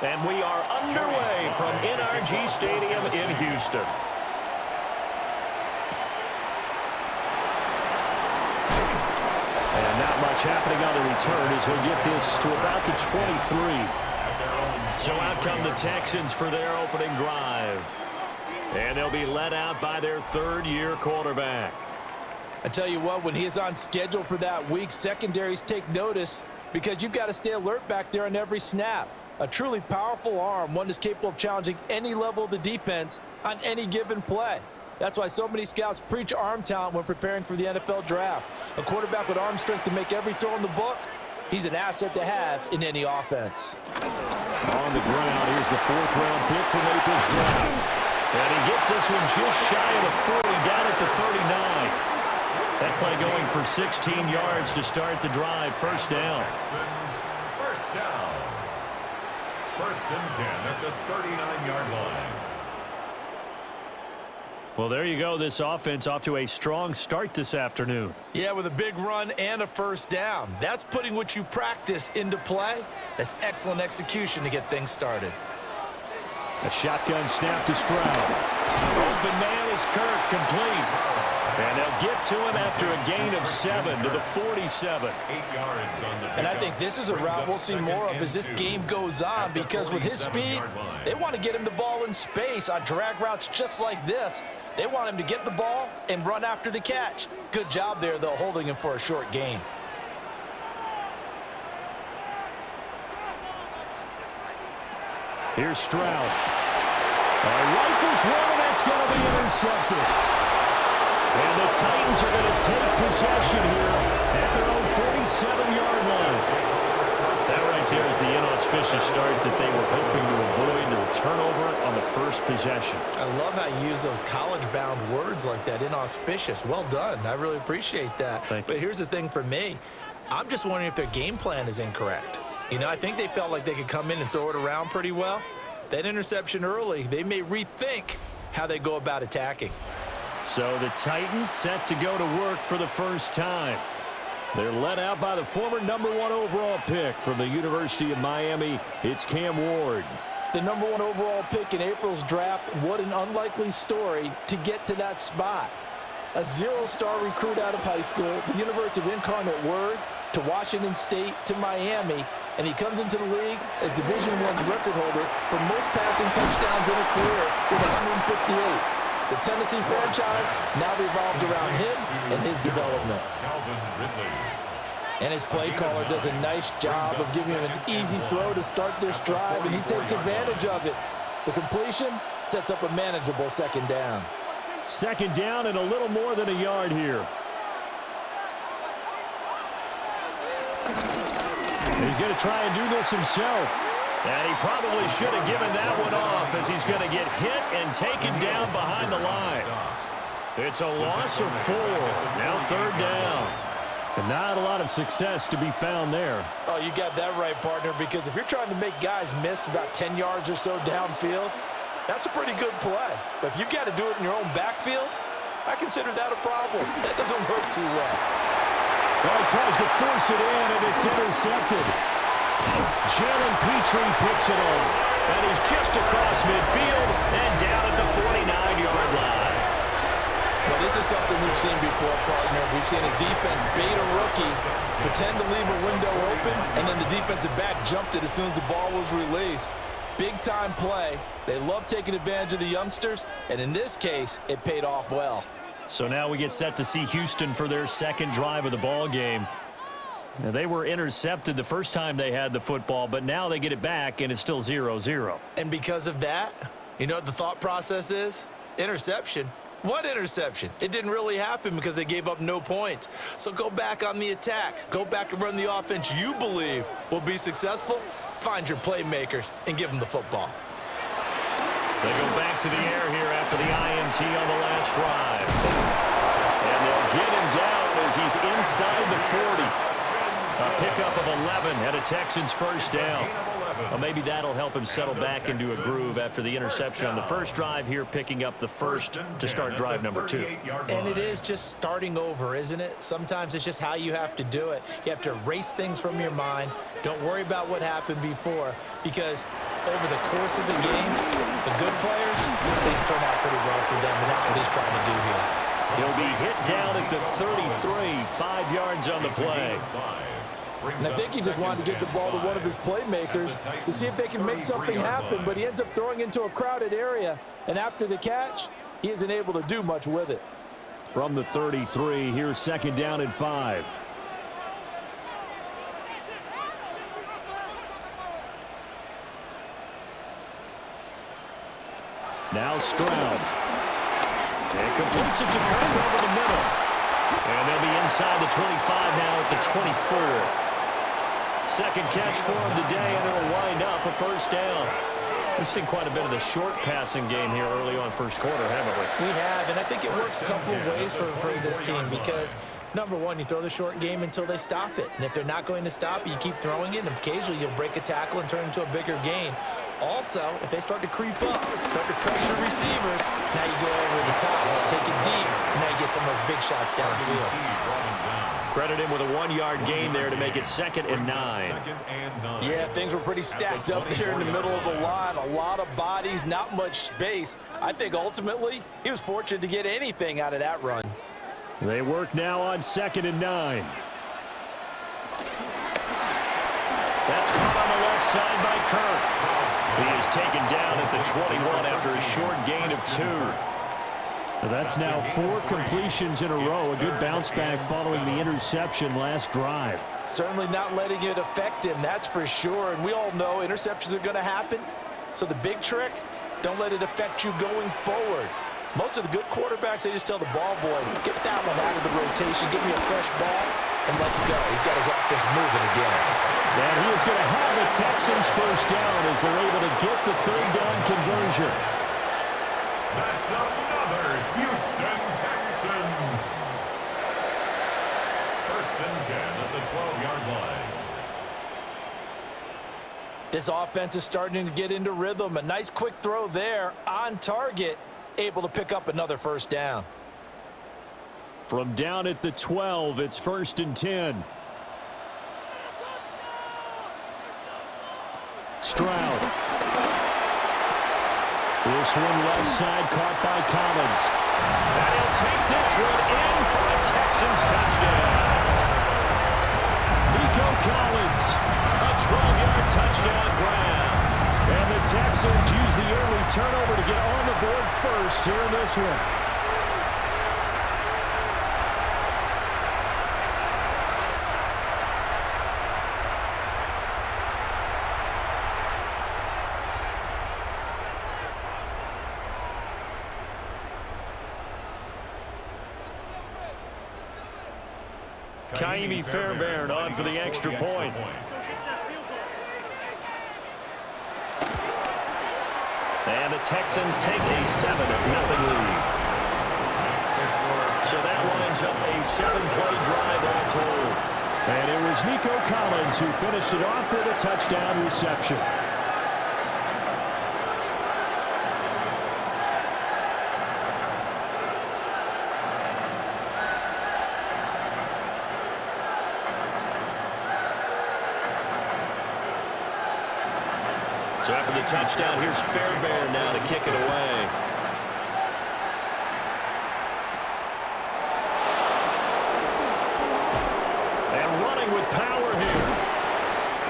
And we are underway from NRG Stadium in Houston. And not much happening on the return as he'll get this to about the 23. So out come the Texans for their opening drive. And they'll be led out by their third-year quarterback. I tell you what, when he is on schedule for that week, secondaries take notice because you've got to stay alert back there on every snap. A truly powerful arm, one that's capable of challenging any level of the defense on any given play. That's why so many scouts preach arm talent when preparing for the NFL draft. A quarterback with arm strength to make every throw in the book, he's an asset to have in any offense. On the ground, here's the fourth-round pick from April's draft. And he gets this one just shy of the 40, down at the 39. That play going for 16 yards to start the drive. First down. First down. First and 10 at the 39-yard line. Well, there you go. This offense off to a strong start this afternoon. Yeah, with a big run and a first down. That's putting what you practice into play. That's excellent execution to get things started. A shotgun snap to Stroud. Open man is Kirk, complete. And they'll get to him after a gain of 7 to the 47. 8 yards on the and I think this is a route we'll see more of as this game goes on because with his speed, they want to get him the ball in space on drag routes just like this. They want him to get the ball and run after the catch. Good job there, though, holding him for a short gain. Here's Stroud. Rifles one, and that's going to be intercepted. And the Titans are going to take possession here at their own 47-yard line. That right there is the inauspicious start that they were hoping to avoid, the turnover on the first possession. I love how you use those college-bound words like that, inauspicious. Well done. I really appreciate that. But here's the thing for me. I'm just wondering if their game plan is incorrect. You know, I think they felt like they could come in and throw it around pretty well. That interception early, they may rethink how they go about attacking. So the Titans set to go to work for the first time. They're led out by the former #1 overall pick from the University of Miami. It's Cam Ward. The #1 overall pick in April's draft, what an unlikely story to get to that spot. A zero-star recruit out of high school, the University of Incarnate Word, to Washington State, to Miami, and he comes into the league as Division I's record holder for most passing touchdowns in a career with 158. The Tennessee franchise now revolves around him and his development. And his play caller does a nice job of giving him an easy throw to start this drive, and he takes advantage of it. The completion sets up a manageable second down. Second down and a little more than a yard here. He's going to try and do this himself. And he probably should have given that one off as he's going to get hit and taken down behind the line. It's a loss of 4. Now third down. And not a lot of success to be found there. Oh, you got that right, partner, because if you're trying to make guys miss about 10 yards or so downfield, that's a pretty good play. But if you've got to do it in your own backfield, I consider that a problem. That doesn't work too well. Well, he tries to force it in, and it's intercepted. Jalen Petrie picks it up. And he's just across midfield and down at the 49-yard line. Well, this is something we've seen before, partner. We've seen a defense bait a rookie, pretend to leave a window open, and then the defensive back jumped it as soon as the ball was released. Big-time play. They love taking advantage of the youngsters, and in this case, it paid off well. So now we get set to see Houston for their second drive of the ball game. Now, they were intercepted the first time they had the football, but now they get it back, and it's still 0-0. And because of that, you know what the thought process is? Interception. What interception? It didn't really happen because they gave up no points. So go back on the attack. Go back and run the offense you believe will be successful. Find your playmakers and give them the football. They go back to the air here after the INT on the last drive. And they'll get him down as he's inside the 40. A pickup of 11 and a Texans first down. Well, maybe that'll help him settle back into a groove after the interception on the first drive here, picking up the first to start drive number 2. And it is just starting over, isn't it? Sometimes it's just how you have to do it. You have to erase things from your mind. Don't worry about what happened before, because over the course of the game, the good players, things turn out pretty well for them, and that's what he's trying to do here. He'll be hit down at the 33, 5 yards on the play. And I think he just wanted to get the ball to one of his playmakers to see if they can make something happen, but he ends up throwing into a crowded area, and after the catch, he isn't able to do much with it. From the 33, here's second down and 5. Now Stroud. And completes it to Kirk over the middle. And they'll be inside the 25 now at the 24. Second catch for him today, and it'll wind up a first down. We've seen quite a bit of the short passing game here early on first quarter, haven't we? We have, and I think it works a couple of ways for this team because, number one, you throw the short game until they stop it. And if they're not going to stop it, you keep throwing it, and occasionally you'll break a tackle and turn into a bigger gain. Also, if they start to creep up, start to pressure receivers, now you go over the top, take it deep, and now you get some of those big shots downfield. Credit him with a 1-yard gain there to make it 2nd and 9. Yeah, things were pretty stacked up there in the middle of the line. A lot of bodies, not much space. I think ultimately he was fortunate to get anything out of that run. They work now on 2nd and 9. That's caught on the left side by Kirk. He is taken down at the 21 after a short gain of 2. That's now 4 completions in a row. A good bounce back following the interception last drive. Certainly not letting it affect him, that's for sure. And we all know interceptions are going to happen. So the big trick, don't let it affect you going forward. Most of the good quarterbacks, they just tell the ball boy, get that one out of the rotation, give me a fresh ball, and let's go. He's got his offense moving again. And he is going to have the Texans first down as they're able to get the 3rd down conversion. That's another Houston Texans. 1st and 10 at the 12-yard line. This offense is starting to get into rhythm. A nice quick throw there on target, able to pick up another first down. From down at the 12, it's 1st and 10. Stroud. This one left side caught by Collins. And he'll take this one in for a Texans touchdown. Nico Collins, a 12-yard touchdown grab. And the Texans use the early turnover to get on the board first here in this one. Kaimi Fairbairn on for the extra point. And the Texans take a 7-0 lead. So that winds up a 7-play drive all told. And it was Nico Collins who finished it off with a touchdown reception. So after the touchdown, here's Fairbairn now to kick it away. And running with power here.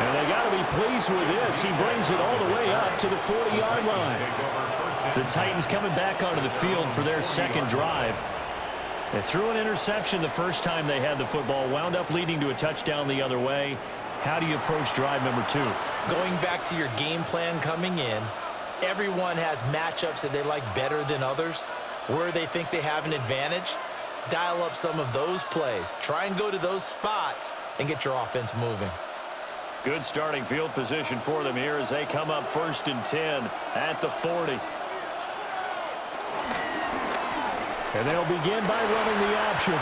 And they got to be pleased with this. He brings it all the way up to the 40-yard line. The Titans coming back onto the field for their 2nd drive. They threw an interception the first time they had the football, wound up leading to a touchdown the other way. How do you approach drive number 2? Going back to your game plan coming in, everyone has matchups that they like better than others. Where they think they have an advantage, dial up some of those plays. Try and go to those spots and get your offense moving. Good starting field position for them here as they come up 1st and 10 at the 40. And they'll begin by running the option.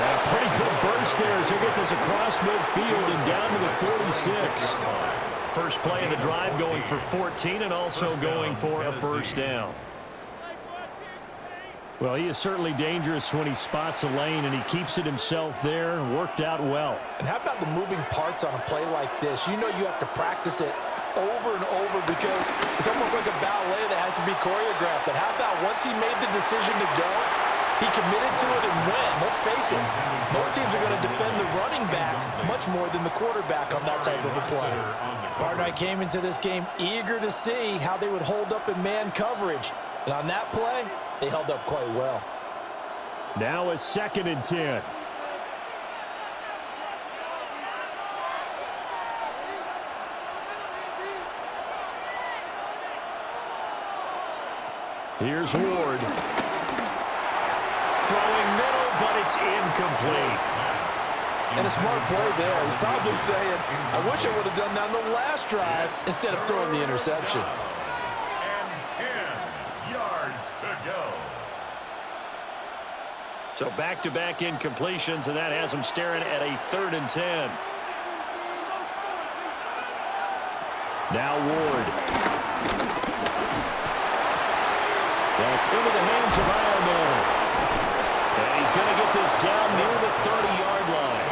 A pretty good burst there as they get this across midfield and down to the 46. First play of the drive going for 14 and also going for a first down. Well, he is certainly dangerous when he spots a lane, and he keeps it himself there and worked out well. And how about the moving parts on a play like this? You know you have to practice it over and over because it's almost like a ballet that has to be choreographed. But how about once he made the decision to go, he committed to it and went. Let's face it, most teams are going to defend the running back much more than the quarterback on that type of a play. Partner, I came into this game eager to see how they would hold up in man coverage. And on that play, they held up quite well. Now a 2nd and 10. Here's Ward. Throwing middle, but it's incomplete. And a smart play there. He's probably saying, I wish I would have done that on the last drive instead of throwing the interception. So back-to-back incompletions, and that has him staring at a 3rd and 10. Now Ward. That's into the hands of All-Madden. And he's going to get this down near the 30-yard line.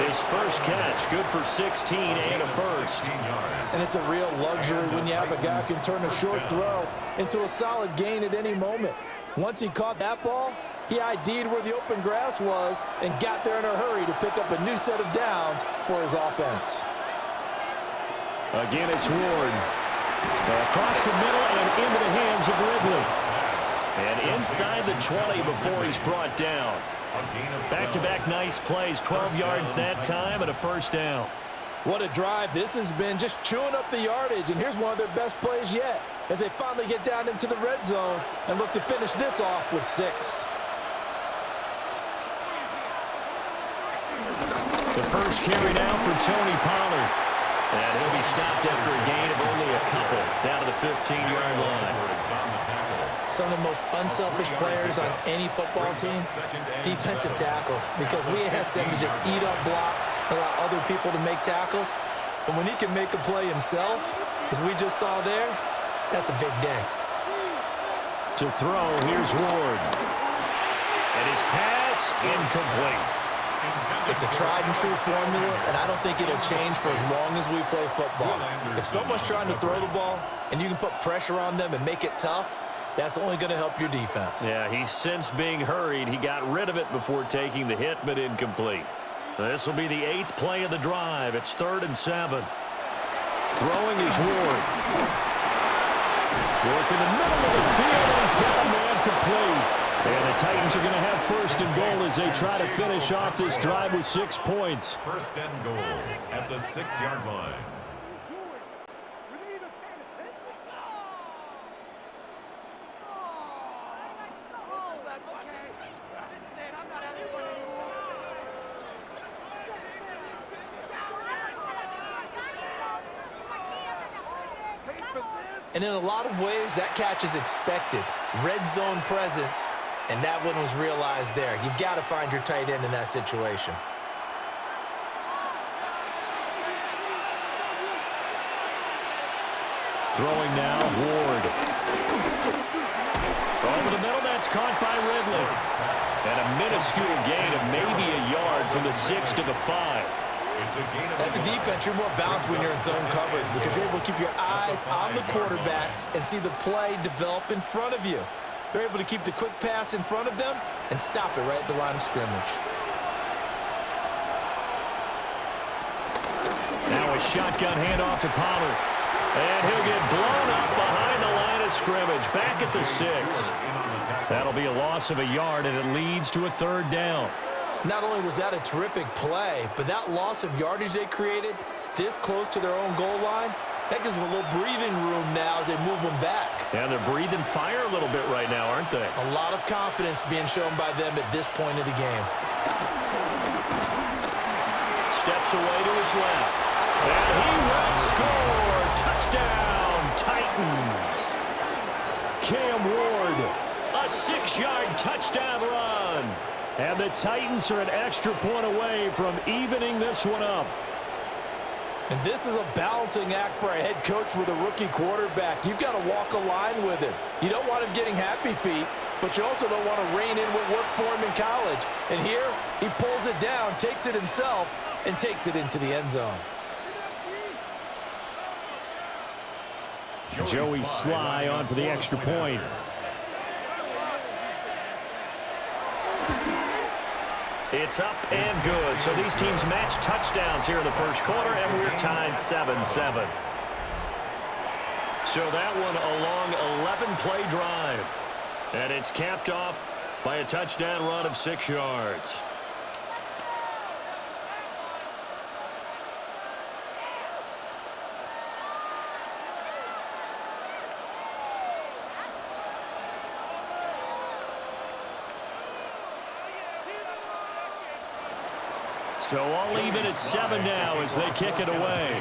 His first catch, good for 16 and a first. And it's a real luxury when you have a guy who can turn a short throw into a solid gain at any moment. Once he caught that ball, he ID'd where the open grass was and got there in a hurry to pick up a new set of downs for his offense. Again, it's Ward. Across the middle and into the hands of Ridley. And inside the 20 before he's brought down. Back-to-back nice plays, 12 yards that time and a first down. What a drive this has been, just chewing up the yardage. And here's one of their best plays yet as they finally get down into the red zone and look to finish this off with 6. The first carry now for Tony Pollard. And he'll be stopped after a gain of only a couple down to the 15-yard line. Some of the most unselfish players on any football team, defensive tackles, because we ask them to just eat up blocks and allow other people to make tackles. But when he can make a play himself, as we just saw there, that's a big day. To throw, here's Ward. And his pass incomplete. It's a tried-and-true formula, and I don't think it'll change for as long as we play football. If someone's trying to throw the ball and you can put pressure on them and make it tough, that's only going to help your defense. Yeah, he's since being hurried. He got rid of it before taking the hit, but incomplete. This will be the 8th play of the drive. It's 3rd and 7. Throwing is Ward. Work in the middle of the field, and he's got a man complete. And the Titans are going to have 1st and goal as they try to finish off this drive with 6 points. 1st and goal at the 6-yard line. And in a lot of ways, that catch is expected. Red zone presence, and that one was realized there. You've got to find your tight end in that situation. Throwing now, Ward. Over the middle, that's caught by Ridley. And a minuscule gain of maybe a yard from the 6 to the 5. As a defense, you're more balanced when you're in zone coverage because you're able to keep your eyes on the quarterback and see the play develop in front of you. They're able to keep the quick pass in front of them and stop it right at the line of scrimmage. Now a shotgun handoff to Pollard. And he'll get blown up behind the line of scrimmage. Back at the 6. That'll be a loss of a yard, and it leads to a 3rd down. Not only was that a terrific play, but that loss of yardage they created this close to their own goal line, that gives them a little breathing room now as they move them back. Yeah, they're breathing fire a little bit right now, aren't they? A lot of confidence being shown by them at this point of the game. Steps away to his left. And he will score. Touchdown, Titans. Cam Ward. A 6-yard touchdown run. And the Titans are an extra point away from evening this one up. And this is a balancing act for a head coach with a rookie quarterback. You've got to walk a line with him. You don't want him getting happy feet, but you also don't want to rein in what worked for him in college. And here, he pulls it down, takes it himself, and takes it into the end zone. Joey Sly on for the extra point. It's up and good. So these teams match touchdowns here in the first quarter, and we're tied 7-7. So that one a long 11-play drive. And it's capped off by a touchdown run of 6 yards. So all even at 7 now as they kick it away.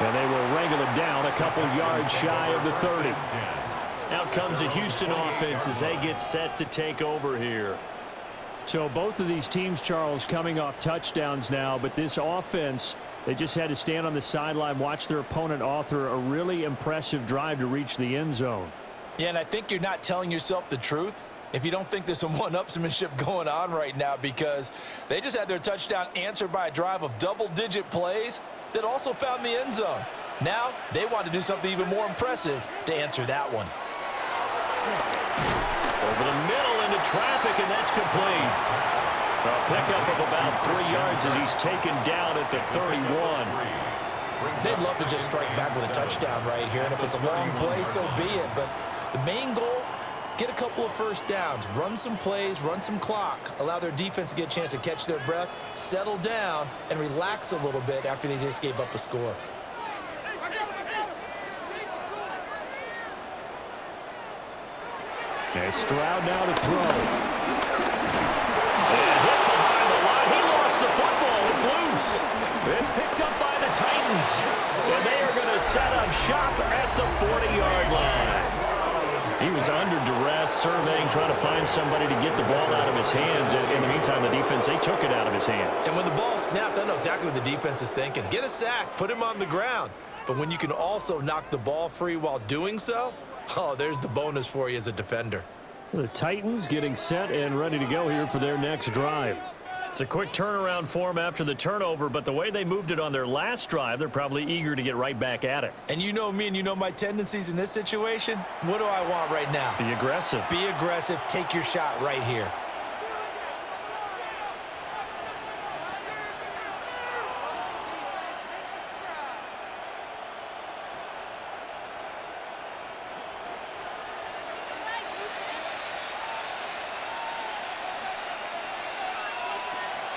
And they will wrangle it down a couple yards shy of the 30. Out comes the Houston offense as they get set to take over here. So both of these teams, Charles, coming off touchdowns now, but this offense, they just had to stand on the sideline, watch their opponent author a really impressive drive to reach the end zone. Yeah, and I think you're not telling yourself the truth if you don't think there's some one-upsmanship going on right now, because they just had their touchdown answered by a drive of double-digit plays that also found the end zone. Now they want to do something even more impressive to answer that one. Over the middle into traffic, and that's complete. A pickup of about 3 yards as he's taken down at the 31. They'd love to just strike back with a touchdown right here, and if it's a long play, so be it. But the main goal, get a couple of first downs, run some plays, run some clock, allow their defense to get a chance to catch their breath, settle down, and relax a little bit after they just gave up a score. And Stroud now to throw. And hit behind the line. He lost the football. It's loose. It's picked up by the Titans. And they are going to set up shop at the 40-yard line. He was under duress, surveying, trying to find somebody to get the ball out of his hands. And in the meantime, the defense, they took it out of his hands. And when the ball snapped, I know exactly what the defense is thinking. Get a sack, put him on the ground. But when you can also knock the ball free while doing so, oh, there's the bonus for you as a defender. The Titans getting set and ready to go here for their next drive. It's a quick turnaround for them after the turnover, but the way they moved it on their last drive, they're probably eager to get right back at it. And you know me and you know my tendencies in this situation. What do I want right now? Be aggressive. Be aggressive. Take your shot right here.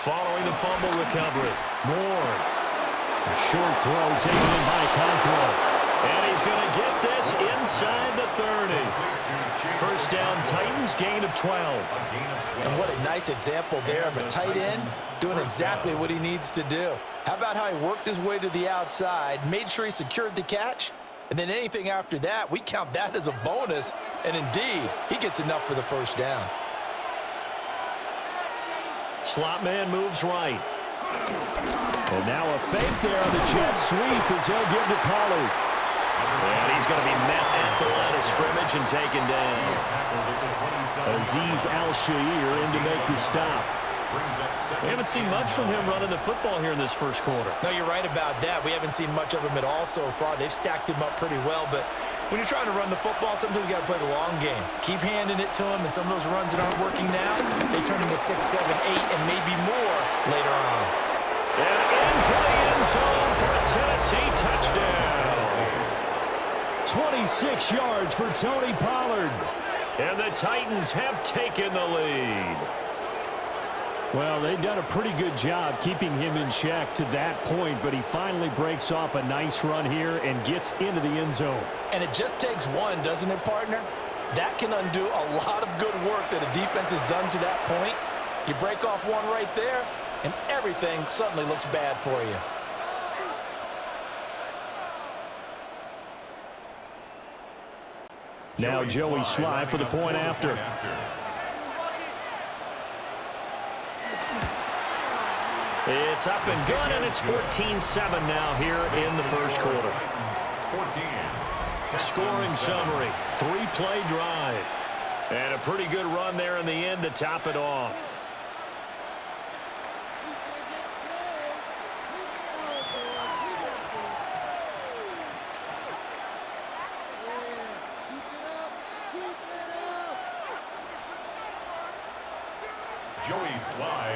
Following the fumble recovery. Moore. A short throw taken in by Conklin. And he's going to get this inside the 30. First down, Titans, gain of 12. And what a nice example there of a tight end doing exactly what he needs to do. How about how he worked his way to the outside, made sure he secured the catch, and then anything after that, we count that as a bonus. And indeed, he gets enough for the first down. Slot man moves right. And now a fake there on the jet sweep as he'll give to Pollard. And he's going to be met at the line of scrimmage and taken down. Azeez Al-Shaair in to make the stop. We haven't seen much from him running the football here in this first quarter. No, you're right about that. We haven't seen much of him at all so far. They've stacked him up pretty well, but when you're trying to run the football, sometimes you got to play the long game. Keep handing it to him, and some of those runs that aren't working now, they turn into 6, 7, 8, and maybe more later on. And into the end zone for a Tennessee touchdown. 26 yards for Tony Pollard. And the Titans have taken the lead. Well, they've done a pretty good job keeping him in check to that point, but he finally breaks off a nice run here and gets into the end zone. And it just takes one, doesn't it, partner? That can undo a lot of good work that a defense has done to that point. You break off one right there, and everything suddenly looks bad for you. Now Joey Sly for the point after. It's up and good, and it's 14-7 now here in the first quarter. Scoring summary, 3-play drive. And a pretty good run there in the end to top it off.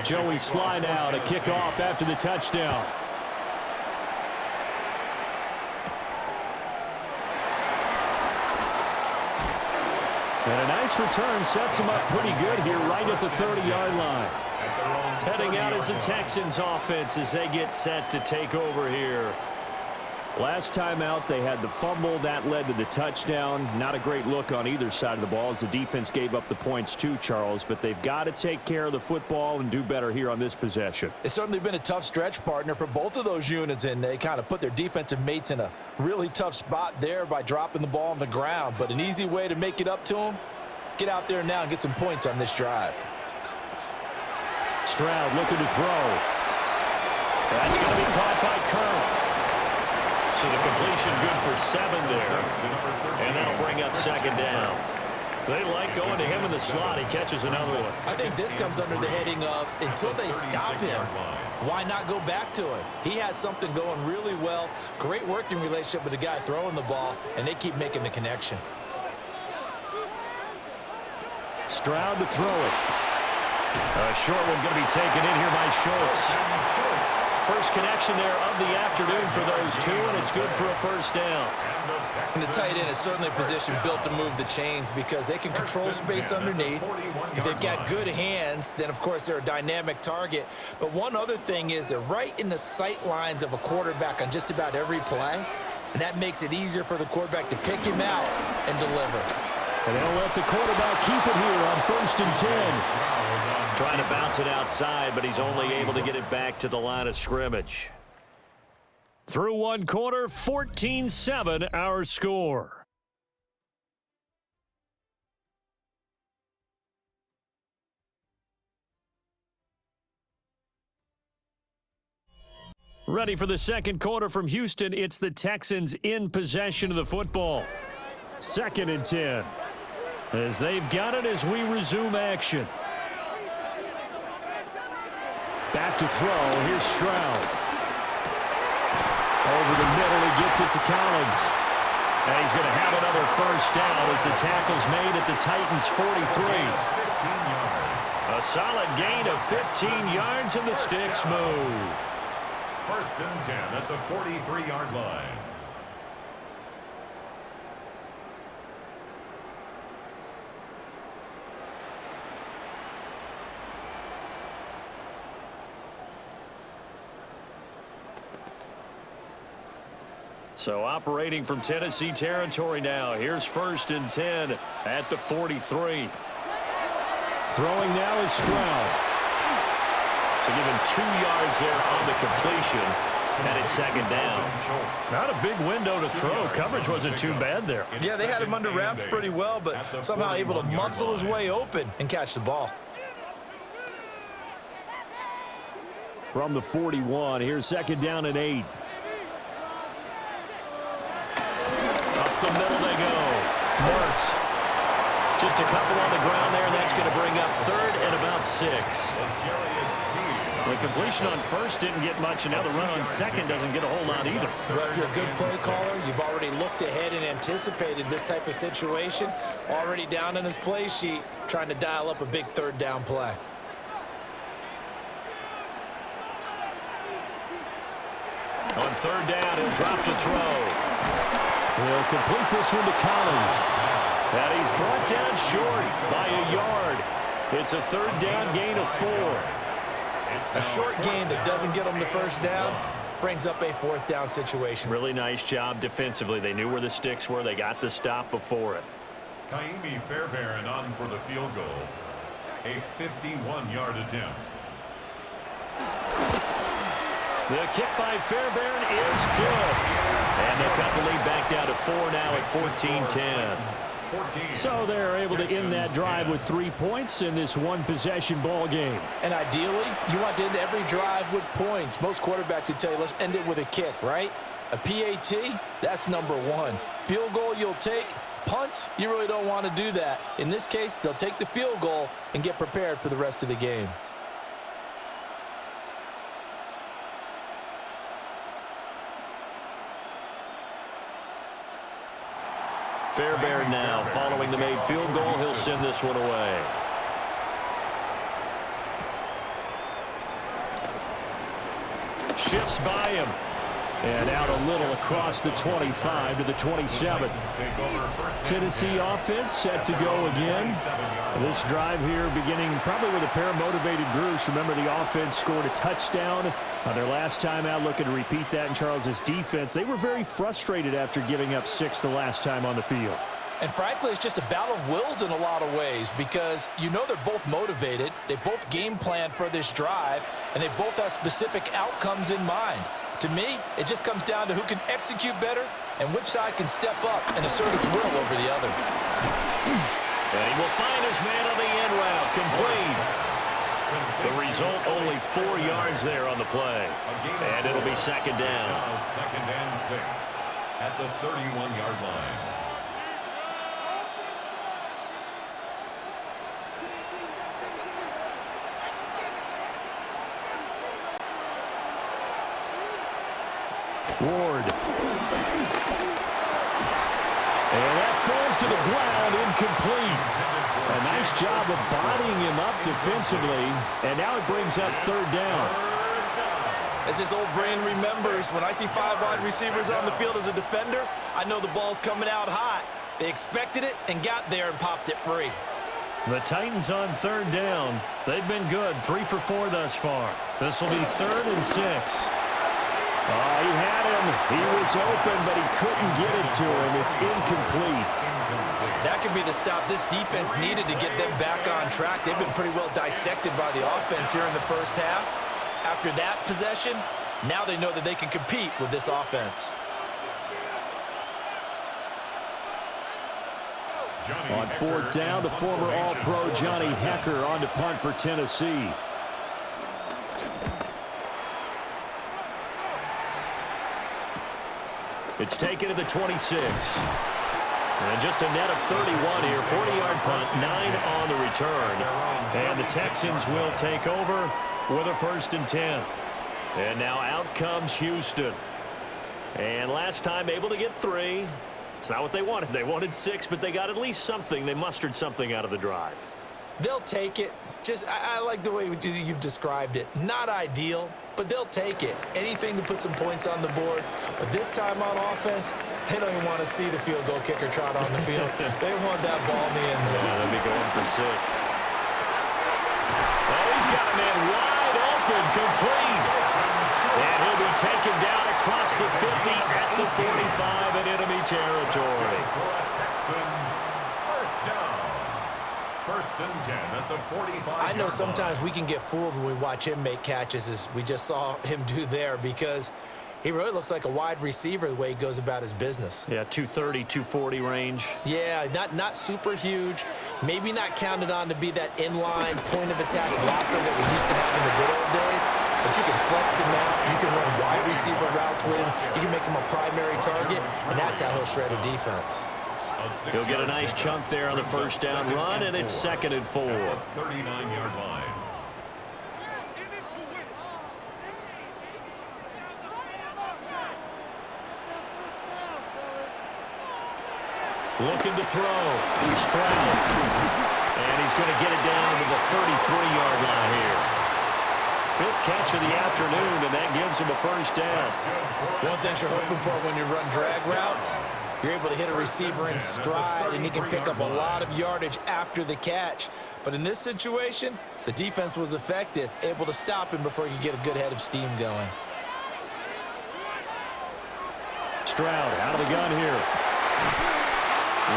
Joey Sly now to kick off after the touchdown. And a nice return sets him up pretty good here right at the 30-yard line. Heading out is the Texans offense as they get set to take over here. Last time out, they had the fumble. That led to the touchdown. Not a great look on either side of the ball as the defense gave up the points too, Charles. But they've got to take care of the football and do better here on this possession. It's certainly been a tough stretch, partner, for both of those units, and they kind of put their defensive mates in a really tough spot there by dropping the ball on the ground. But an easy way to make it up to them, get out there now and get some points on this drive. Stroud looking to throw. That's going to be caught by Kirk. So the completion good for 7 there. And that'll bring up second down. They like going to him in the slot. He catches another one. I think this comes under the heading of until they stop him, why not go back to it? He has something going really well. Great working relationship with the guy throwing the ball, and they keep making the connection. Stroud to throw it. A short one going to be taken in here by Schultz. First connection there of the afternoon for those two, and it's good for a first down. And the tight end is certainly a position built to move the chains because they can control space underneath. If they've got good hands, then, of course, they're a dynamic target. But one other thing is they're right in the sight lines of a quarterback on just about every play, and that makes it easier for the quarterback to pick him out and deliver. And they'll let the quarterback keep it here on 1st and 10. Trying to bounce it outside, but he's only able to get it back to the line of scrimmage. Through one quarter, 14-7 our score. Ready for the second quarter from Houston. It's the Texans in possession of the football. 2nd and 10. As they've got it as we resume action. Back to throw. Here's Stroud. Over the middle, he gets it to Collins. And he's going to have another first down as the tackle's made at the Titans' 43. A solid gain of 15 yards, and the sticks move. 1st and 10 at the 43-yard line. So operating from Tennessee territory now. Here's 1st and 10 at the 43. Throwing now is Stroud. So given 2 yards there on the completion, and it's 2nd down. Not a big window to throw. Coverage wasn't too bad there. Yeah, they had him under wraps pretty well, but somehow able to muscle his way open and catch the ball. From the 41, here's 2nd down and 8. The middle they go. Works. Just a couple on the ground there, and that's going to bring up 3rd and about 6. The completion on 1st didn't get much, and now the run on 2nd doesn't get a whole lot either. Well, if you're a good play caller, you've already looked ahead and anticipated this type of situation. Already down in his play sheet, trying to dial up a big 3rd down play. On 3rd down, he'll drop to throw. He'll complete this one to Collins. And he's brought down short by a yard. It's a 3rd down gain of 4. A short gain that doesn't get them the first down brings up a 4th down situation. Really nice job defensively. They knew where the sticks were. They got the stop before it. Kaimi Fairbairn on for the field goal. A 51-yard attempt. The kick by Fairbairn is good. And they'll cut the lead back down to 4 now at 14-10. So they're able to end that drive with 3 points in this one-possession ball game. And ideally, you want to end every drive with points. Most quarterbacks would tell you, let's end it with a kick, right? A PAT, that's number one. Field goal you'll take. Punts, you really don't want to do that. In this case, they'll take the field goal and get prepared for the rest of the game. Fairbairn now, following the made field goal, he'll send this one away. Shifts by him. And out a little across the 25 to the 27. Tennessee offense set to go again. This drive here beginning probably with a pair of motivated groups. Remember, the offense scored a touchdown on their last time out. Looking to repeat that in Charles's defense. They were very frustrated after giving up 6 the last time on the field. And frankly, it's just a battle of wills in a lot of ways because you know they're both motivated. They both game plan for this drive, and they both have specific outcomes in mind. To me, it just comes down to who can execute better and which side can step up and assert its will over the other. And he will find his man on the end route, complete. The result, only 4 yards there on the play. And it'll be second down. Second and 6 at the 31-yard line. Ward. And that falls to the ground, incomplete. A nice job of bodying him up defensively, and now it brings up third down. As his old brain remembers, when I see 5 wide receivers on the field as a defender, I know the ball's coming out hot. They expected it and got there and popped it free. The Titans on third down. They've been good, 3 for 4 thus far. This will be 3rd and 6. Oh, he had him. He was open, but he couldn't get it to him. It's incomplete. That could be the stop this defense needed to get them back on track. They've been pretty well dissected by the offense here in the first half. After that possession, now they know that they can compete with this offense. On fourth down, the former All-Pro Johnny Hecker on to punt for Tennessee. It's taken to the 26. And just a net of 31 here. 40-yard punt, 9 on the return. And the Texans will take over with a 1st and 10. And now out comes Houston. And last time able to get 3. It's not what they wanted. They wanted 6, but they got at least something. They mustered something out of the drive. They'll take it. I like the way you've described it. Not ideal, but they'll take it. Anything to put some points on the board. But this time on offense, they don't even want to see the field goal kicker trot on the field. They want that ball in the end zone. Yeah, they'll be going for 6. Oh, he's got a man wide open, complete. And he'll be taken down across the 50 at the 45 in enemy territory. Texans, first down. 1st and 10 at the 45. I know sometimes we can get fooled when we watch him make catches, as we just saw him do there, because he really looks like a wide receiver the way he goes about his business. Yeah, 230, 240 range. Yeah, not super huge. Maybe not counted on to be that inline point-of-attack blocker that we used to have in the good old days, but you can flex him out. You can run wide receiver routes with him. You can make him a primary target, and that's how he'll shred a defense. He'll get a nice chunk there on the first down run, and it's 2nd and 4. 39-yard line. Looking to throw. Stroud. And he's going to get it down to the 33-yard line here. 5th catch of the afternoon, and that gives him a 1st down. One thing you're hoping for when you run drag routes, you're able to hit a receiver in stride, and he can pick up a lot of yardage after the catch. But in this situation, the defense was effective, able to stop him before he could get a good head of steam going. Stroud out of the gun here.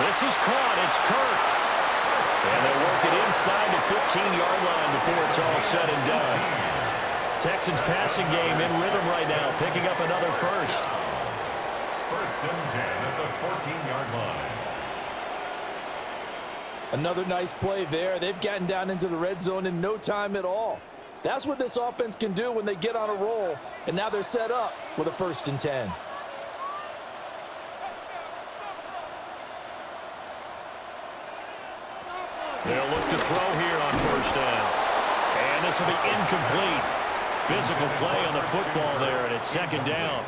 This is caught. It's Kirk. And they work it inside the 15-yard line before it's all said and done. Texans passing game in rhythm right now, picking up another 1st. 1st and 10 at the 14-yard line. Another nice play there. They've gotten down into the red zone in no time at all. That's what this offense can do when they get on a roll. And now they're set up with a 1st and 10. They'll look to throw here on 1st down. And this will be incomplete. Physical play on the football there, and it's 2nd down.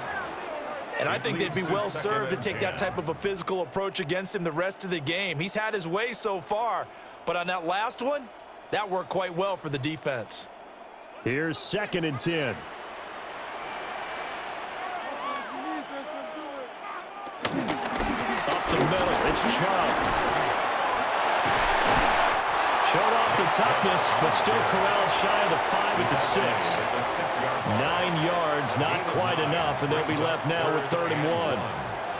And I think they'd be well served to take that type of a physical approach against him the rest of the game. He's had his way so far, but on that last one, that worked quite well for the defense. Here's 2nd and 10. Up the middle, it's Chubb. Showed off the toughness, but still corralled shy of the 5 at the 6. 9 yards, not quite enough, and they'll be left now with 3rd and 1.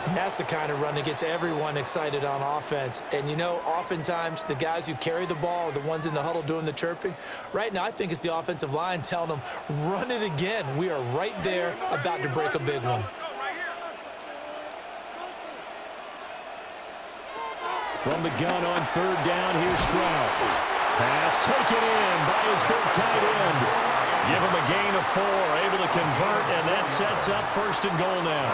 And that's the kind of run that gets everyone excited on offense. And, you know, oftentimes the guys who carry the ball are the ones in the huddle doing the chirping. Right now, I think it's the offensive line telling them, run it again. We are right there about to break a big one. From the gun on 3rd down, here's Stroud. Pass taken in by his big tight end. Give him a gain of 4, able to convert, and that sets up 1st and goal now.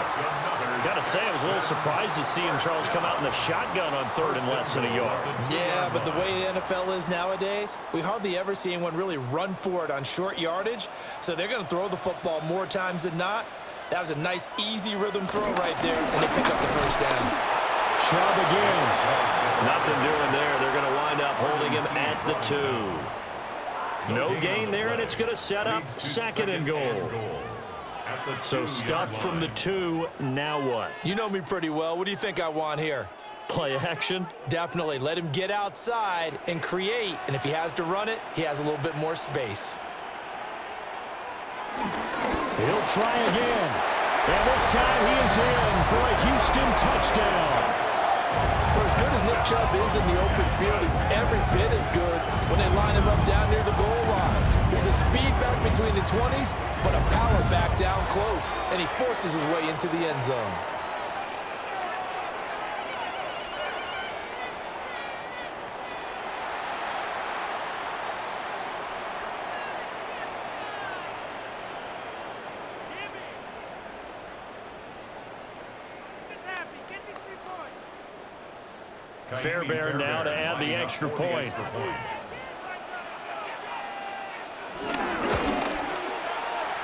Got to say, I was a little surprised to see him, Charles, come out in the shotgun on 3rd and less than a yard. Yeah, but the way the NFL is nowadays, we hardly ever see anyone really run for it on short yardage, so they're going to throw the football more times than not. That was a nice, easy rhythm throw right there, and they pick up the 1st down. Chubb again. Nothing doing there. They're going to wind up holding him at the 2. No gain there, and it's going to set up 2nd and goal. So stuffed from the 2, now what? You know me pretty well. What do you think I want here? Play action? Definitely. Let him get outside and create, and if he has to run it, he has a little bit more space. He'll try again. And this time he is in for a Houston touchdown. For as good as Nick Chubb is in the open field, he's every bit as good when they line him up down near the goal line. He's a speed back between the 20s, but a power back down close, and he forces his way into the end zone. Fairbairn now to add the extra point.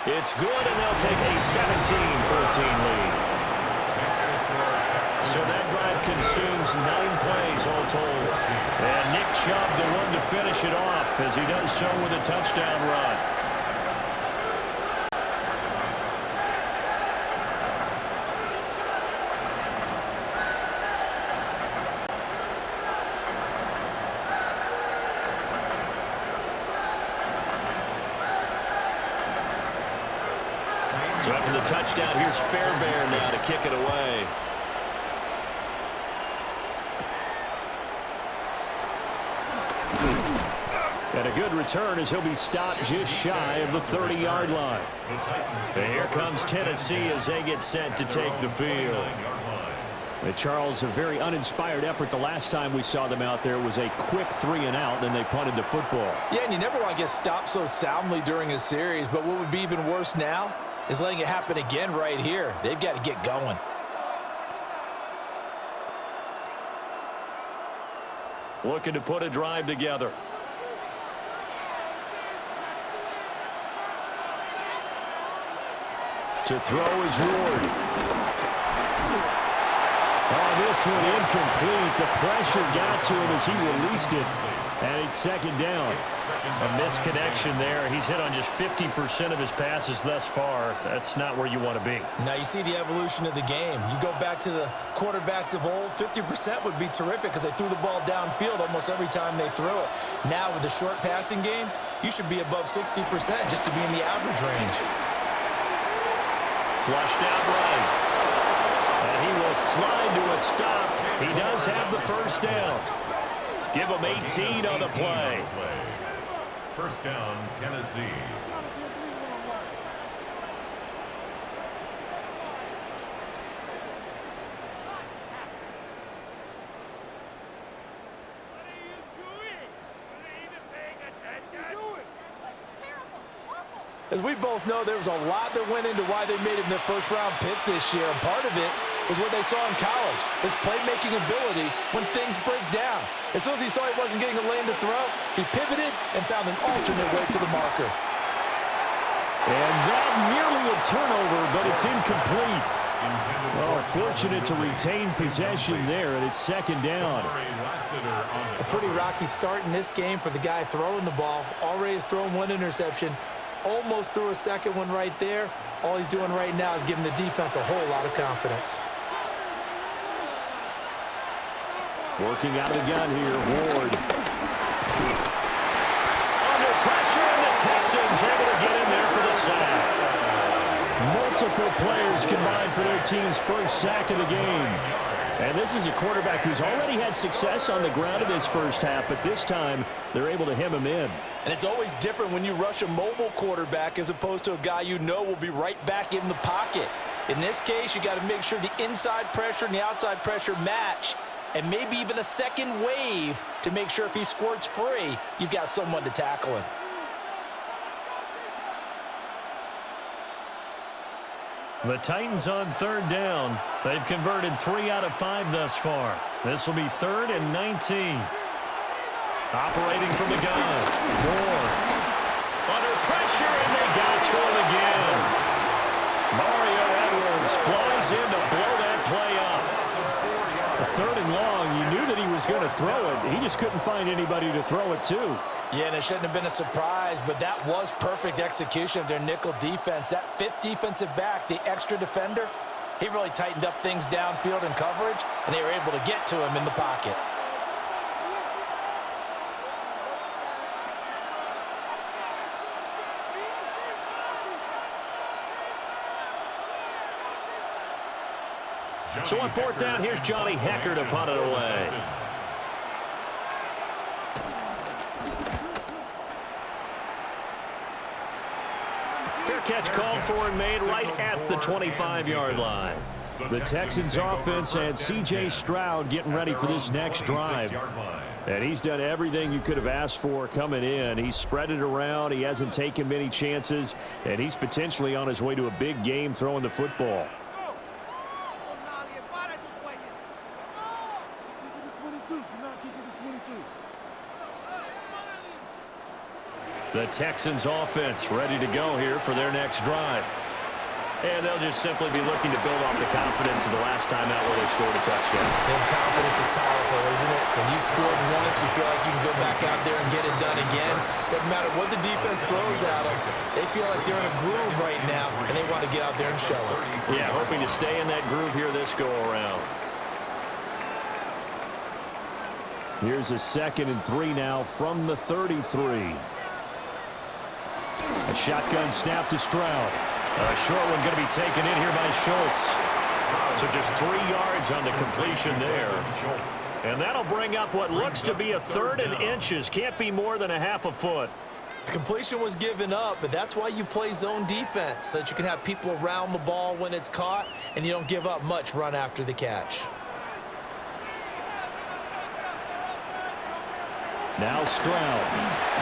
It's good, and they'll take a 17-14 lead. So that drive consumes 9 plays all told. And Nick Chubb, the one to finish it off, as he does so with a touchdown run. So after the touchdown, here's Fairbairn now to kick it away. And a good return as he'll be stopped just shy of the 30-yard line. And here comes Tennessee as they get set to take the field. Charles, a very uninspired effort. The last time we saw them out there was a quick 3-and-out, then they punted the football. Yeah, and you never want to get stopped so soundly during a series, but what would be even worse now is letting it happen again right here. They've got to get going. Looking to put a drive together. To throw is Ward. Oh, this one incomplete. The pressure got to him as he released it. And it's 2nd down. A misconnection there. He's hit on just 50% of his passes thus far. That's not where you want to be. Now you see the evolution of the game. You go back to the quarterbacks of old, 50% would be terrific because they threw the ball downfield almost every time they threw it. Now with the short passing game, you should be above 60% just to be in the average range. Flushed out right. And he will slide to a stop. He does have the 1st down. Give him 18 on the play. 1st down, Tennessee. As we both know, there was a lot that went into why they made him their first-round pick this year, and part of it was what they saw in college, his playmaking ability when things break down. As soon as he saw he wasn't getting a lane to throw, he pivoted and found an alternate way to the marker. And that nearly a turnover, but it's incomplete. Well, fortunate to retain possession there, and it's second down. A pretty rocky start in this game for the guy throwing the ball. Already has thrown one interception. Almost threw a second one right there. All he's doing right now is giving the defense a whole lot of confidence. Working out of the gun here, Ward. Under pressure, and the Texans able to get in there for the sack. Multiple players combined for their team's first sack of the game. And this is a quarterback who's already had success on the ground in this first half, but this time they're able to hem him in. And it's always different when you rush a mobile quarterback as opposed to a guy you know will be right back in the pocket. In this case, you got to make sure the inside pressure and the outside pressure match, and maybe even a second wave to make sure if he squirts free, you've got someone to tackle him. The Titans on third down. They've converted 3 out of 5 thus far. This will be 3rd and 19. Operating from the gun. Moore. Under pressure, and they got to him again. Mario Edwards flies in to blow that play up. A 3rd and long, you knew that he was going to throw it. He just couldn't find anybody to throw it to. Yeah, and it shouldn't have been a surprise, but that was perfect execution of their nickel defense. That 5th defensive back, the extra defender, he really tightened up things downfield in coverage, and they were able to get to him in the pocket. So on 4th down, here's Johnny Hecker to punt it away. Fair catch called for and made right at the 25-yard line. The Texans offense and C.J. Stroud getting ready for this next drive. And he's done everything you could have asked for coming in. He's spread it around. He hasn't taken many chances. And he's potentially on his way to a big game throwing the football. The Texans offense ready to go here for their next drive. And they'll just simply be looking to build off the confidence of the last time out where they scored a touchdown. And confidence is powerful, isn't it? When you've scored once, you feel like you can go back out there and get it done again. Doesn't matter what the defense throws at them. They feel like they're in a groove right now, and they want to get out there and show it. Yeah, hoping to stay in that groove here this go-around. Here's a 2nd and 3 now from the 33. A shotgun snap to Stroud. A short one going to be taken in here by Schultz. So just 3 yards on the completion there. And that'll bring up what looks to be a 3rd and inches. Can't be more than a half a foot. The completion was given up, but that's why you play zone defense, so that you can have people around the ball when it's caught, and you don't give up much run after the catch. Now Stroud.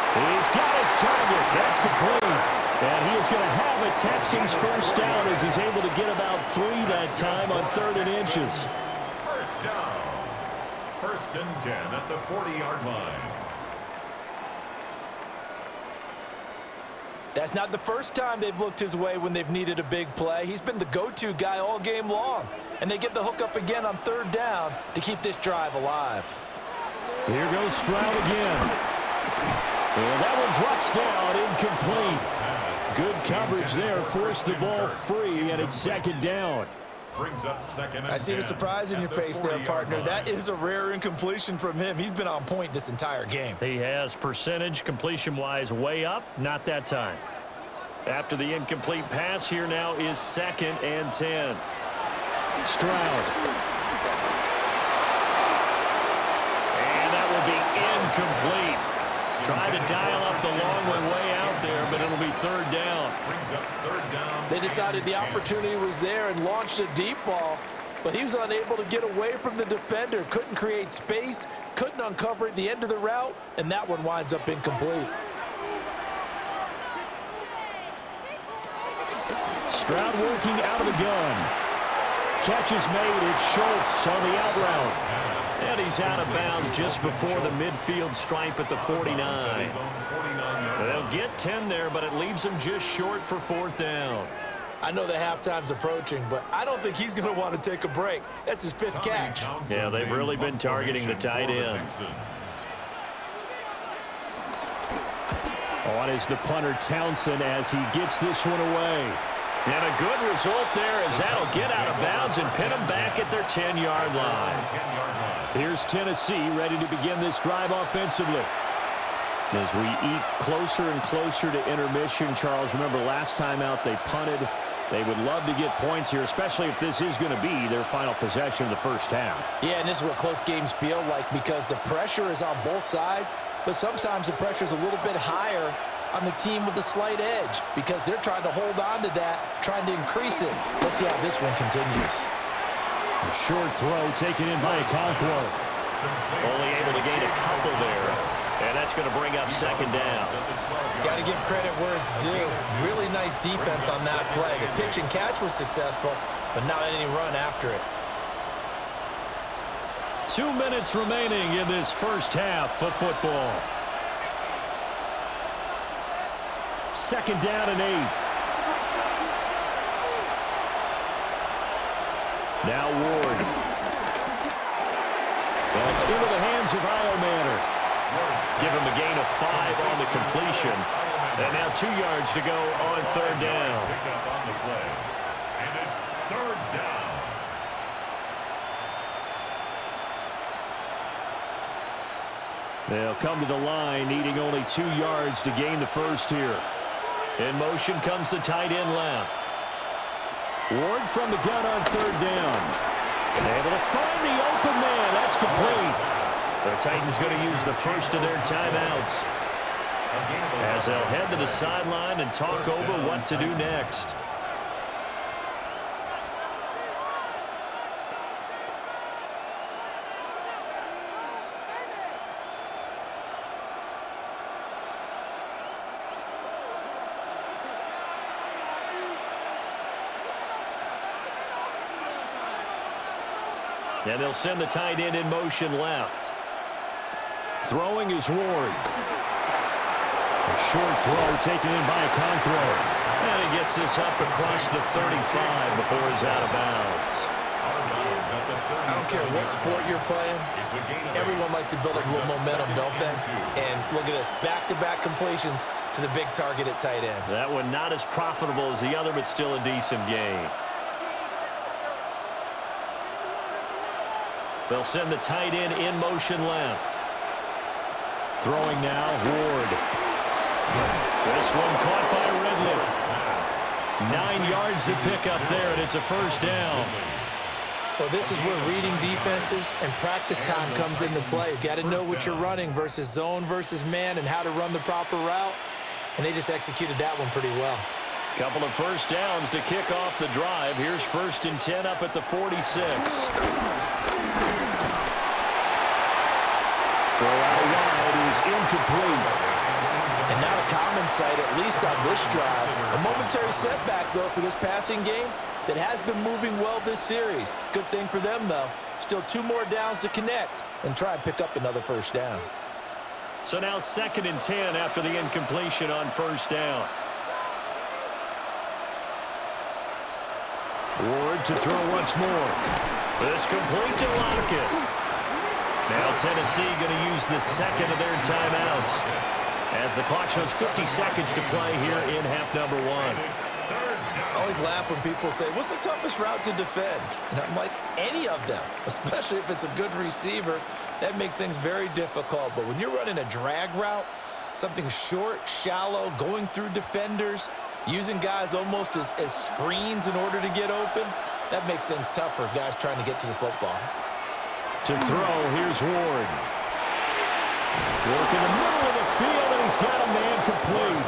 He's got his target. That's complete. And he is going to have a Texans first down as he's able to get about 3 that time on 3rd and inches. First down. 1st and 10 at the 40-yard line. That's not the first time they've looked his way when they've needed a big play. He's been the go-to guy all game long. And they get the hook up again on 3rd down to keep this drive alive. Here goes Stroud again. And that one drops down, incomplete. Good coverage there, forced the ball free, and it's 2nd down. Brings up 2nd and 10. I see the surprise in your face there, partner. That is a rare incompletion from him. He's been on point this entire game. He has percentage completion-wise way up, not that time. After the incomplete pass, here now is 2nd and 10. Stroud. And that will be incomplete. Trying to dial up the long one way out there, but it'll be 3rd down. Brings up 3rd down. They decided the opportunity was there and launched a deep ball, but he was unable to get away from the defender. Couldn't create space, couldn't uncover at the end of the route, and that one winds up incomplete. Stroud working out of the gun. Catch is made. It's Schultz on the out route. And he's out of bounds just before the midfield stripe at the 49. They'll get 10 there, but it leaves them just short for 4th down. I know the halftime's approaching, but I don't think he's going to want to take a break. That's his 5th catch. Yeah, they've really been targeting the tight end. On is the punter Townsend as he gets this one away. And a good result there as that'll get out of bounds and pin them back at their 10-yard line. Here's Tennessee ready to begin this drive offensively. As we eke closer and closer to intermission, Charles, remember last time out they punted. They would love to get points here, especially if this is going to be their final possession of the first half. Yeah, and this is what close games feel like because the pressure is on both sides, but sometimes the pressure is a little bit higher on the team with the slight edge because they're trying to hold on to that, trying to increase it. Let's see how this one continues. A short throw taken in by Okonkwo. Only able to gain a couple there, and that's going to bring up 2nd down. Got to give credit where it's due. Really nice defense on that play. The pitch and catch was successful, but not any run after it. 2 minutes remaining in this first half of football. 2nd down and 8. Now Ward. That's into the hands of All-Madden. Give him a gain of 5 on the completion. And now 2 yards to go on 3rd down. And it's 3rd down. They'll come to the line, needing only 2 yards to gain the first here. In motion comes the tight end left. Ward from the gun on 3rd down. Able to find the open man. That's complete. The Titans going to use the first of their timeouts as they'll head to the sideline and talk over what to do next. And they'll send the tight end in motion left. Throwing is Ward. A short throw taken in by Okonkwo. And he gets this up across the 35 before he's out of bounds. I don't care what sport you're playing. Everyone likes to build up a little momentum, don't they? And look at this, back-to-back completions to the big target at tight end. That one not as profitable as the other, but still a decent gain. They'll send the tight end in motion left. Throwing now, Ward. This one caught by Ridley. 9 yards to pick up there, and it's a 1st down. Well, this is where reading defenses and practice time comes into play. You've got to know what you're running versus zone versus man and how to run the proper route. And they just executed that one pretty well. Couple of 1st downs to kick off the drive. Here's 1st and 10 up at the 46. Throw out wide is incomplete. And not a common sight, at least on this drive. A momentary setback, though, for this passing game that has been moving well this series. Good thing for them, though. Still 2 more downs to connect and try and pick up another 1st down. So now 2nd and 10 after the incompletion on 1st down. Ward to throw once more. This complete to Lockett. Now Tennessee going to use the 2nd of their timeouts as the clock shows 50 seconds to play here in half number 1. I always laugh when people say, what's the toughest route to defend? And I'm like, any of them, especially if it's a good receiver. That makes things very difficult. But when you're running a drag route, something short, shallow, going through defenders, using guys almost as screens in order to get open, that makes things tough for guys trying to get to the football. To throw, here's Ward. Work in the middle of the field, and he's got a man complete.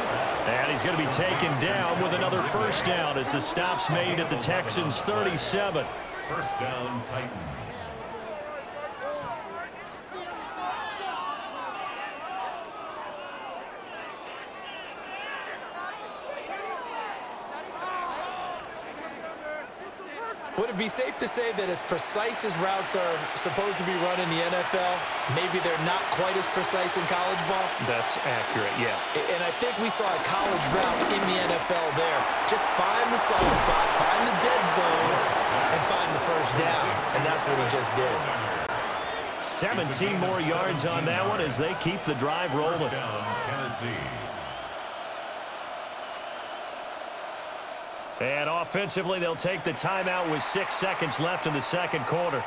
And he's going to be taken down with another 1st down as the stop's made at the Texans' 37. 1st down, Titans. Would it be safe to say that as precise as routes are supposed to be run in the NFL, maybe they're not quite as precise in college ball? That's accurate, yeah. And I think we saw a college route in the NFL there. Just find the soft spot, find the dead zone, and find the first down. And that's what he just did. 17 more yards on that one as they keep the drive rolling. First down, Tennessee. And offensively, they'll take the timeout with 6 seconds left in the second quarter.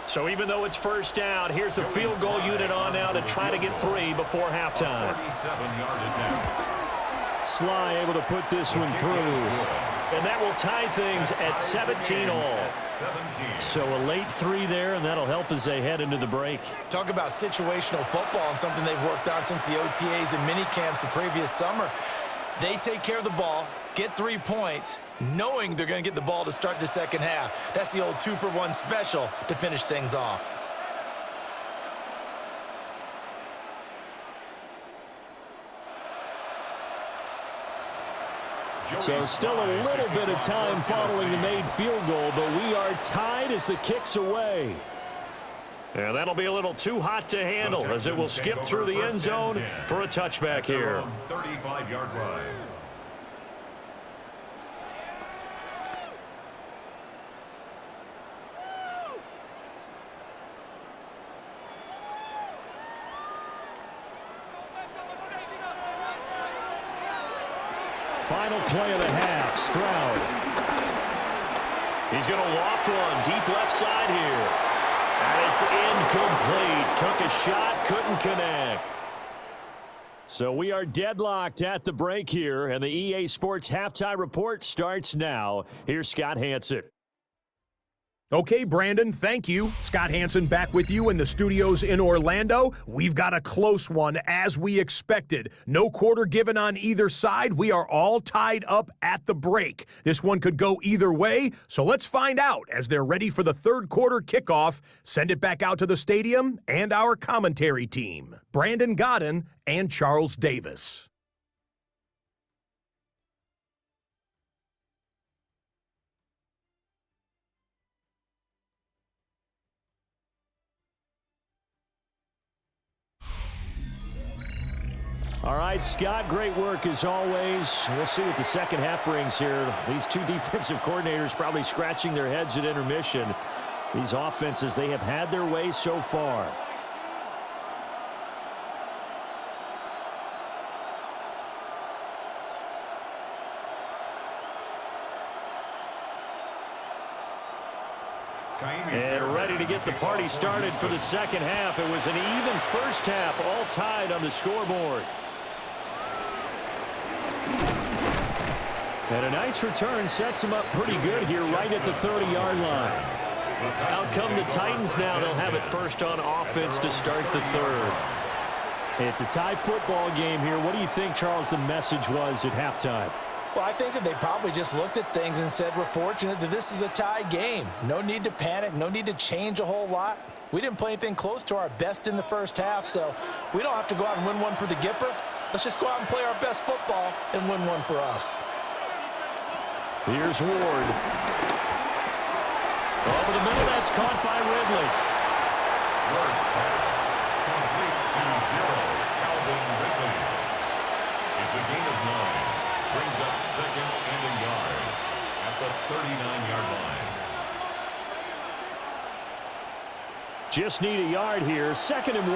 So even though it's first down, here's the field goal unit on now to try to get 3 before halftime. 47-yard attempt. Sly able to put this one through. And that will tie things at 17-all. So a late 3 there, and that'll help as they head into the break. Talk about situational football and something they've worked on since the OTAs and mini camps the previous summer. They take care of the ball, get 3 points, knowing they're going to get the ball to start the second half. That's the old 2-for-1 special to finish things off. So still a little bit of time following the made field goal, but we are tied as the kick's away. And that'll be a little too hot to handle as it will skip through the end zone for a touchback here. 35-yard line. Final play of the half, Stroud. He's going to loft one deep left side here. And it's incomplete. Took a shot, couldn't connect. So we are deadlocked at the break here, and the EA Sports Halftime Report starts now. Here's Scott Hansen. Okay, Brandon, thank you. Scott Hansen back with you in the studios in Orlando. We've got a close one, as we expected. No quarter given on either side. We are all tied up at the break. This one could go either way, so let's find out as they're ready for the third quarter kickoff. Send it back out to the stadium and our commentary team, Brandon Godden and Charles Davis. All right, Scott, great work as always. We'll see what the second half brings here. These two defensive coordinators probably scratching their heads at intermission. These offenses, they have had their way so far. And ready to get the party started for the second half. It was an even first half, all tied on the scoreboard. And a nice return sets them up pretty good here right at the 30-yard line. Out come the Titans now. They'll have it first on offense to start the third. It's a tie football game here. What do you think, Charles, the message was at halftime? Well, I think that they probably just looked at things and said, we're fortunate that this is a tie game. No need to panic, no need to change a whole lot. We didn't play anything close to our best in the first half, so we don't have to go out and win one for the Gipper. Let's just go out and play our best football and win one for us. Here's Ward. Over the middle, that's caught by Ridley. Ward's pass, complete to 0, Calvin Ridley. It's a gain of 9. Brings up second and a yard at the 39-yard line. Just need a yard here. 2nd and 1.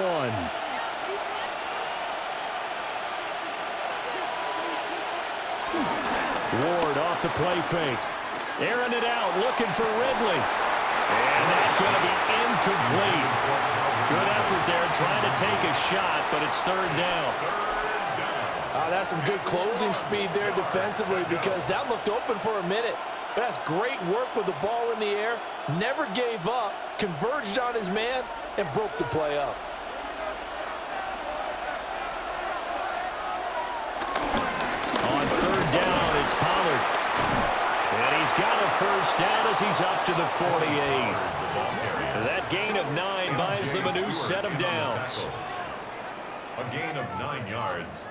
Ward off the play fake. Airing it out, looking for Ridley. And that's going to be incomplete. Good effort there trying to take a shot, but it's third down. That's some good closing speed there defensively because that looked open for a minute. But that's great work with the ball in the air. Never gave up, converged on his man, and broke the play up. On third down, It's Pollard. And he's got a first down as he's up to the 48. That gain of 9 buys them a new set of downs. A gain of 9 yards.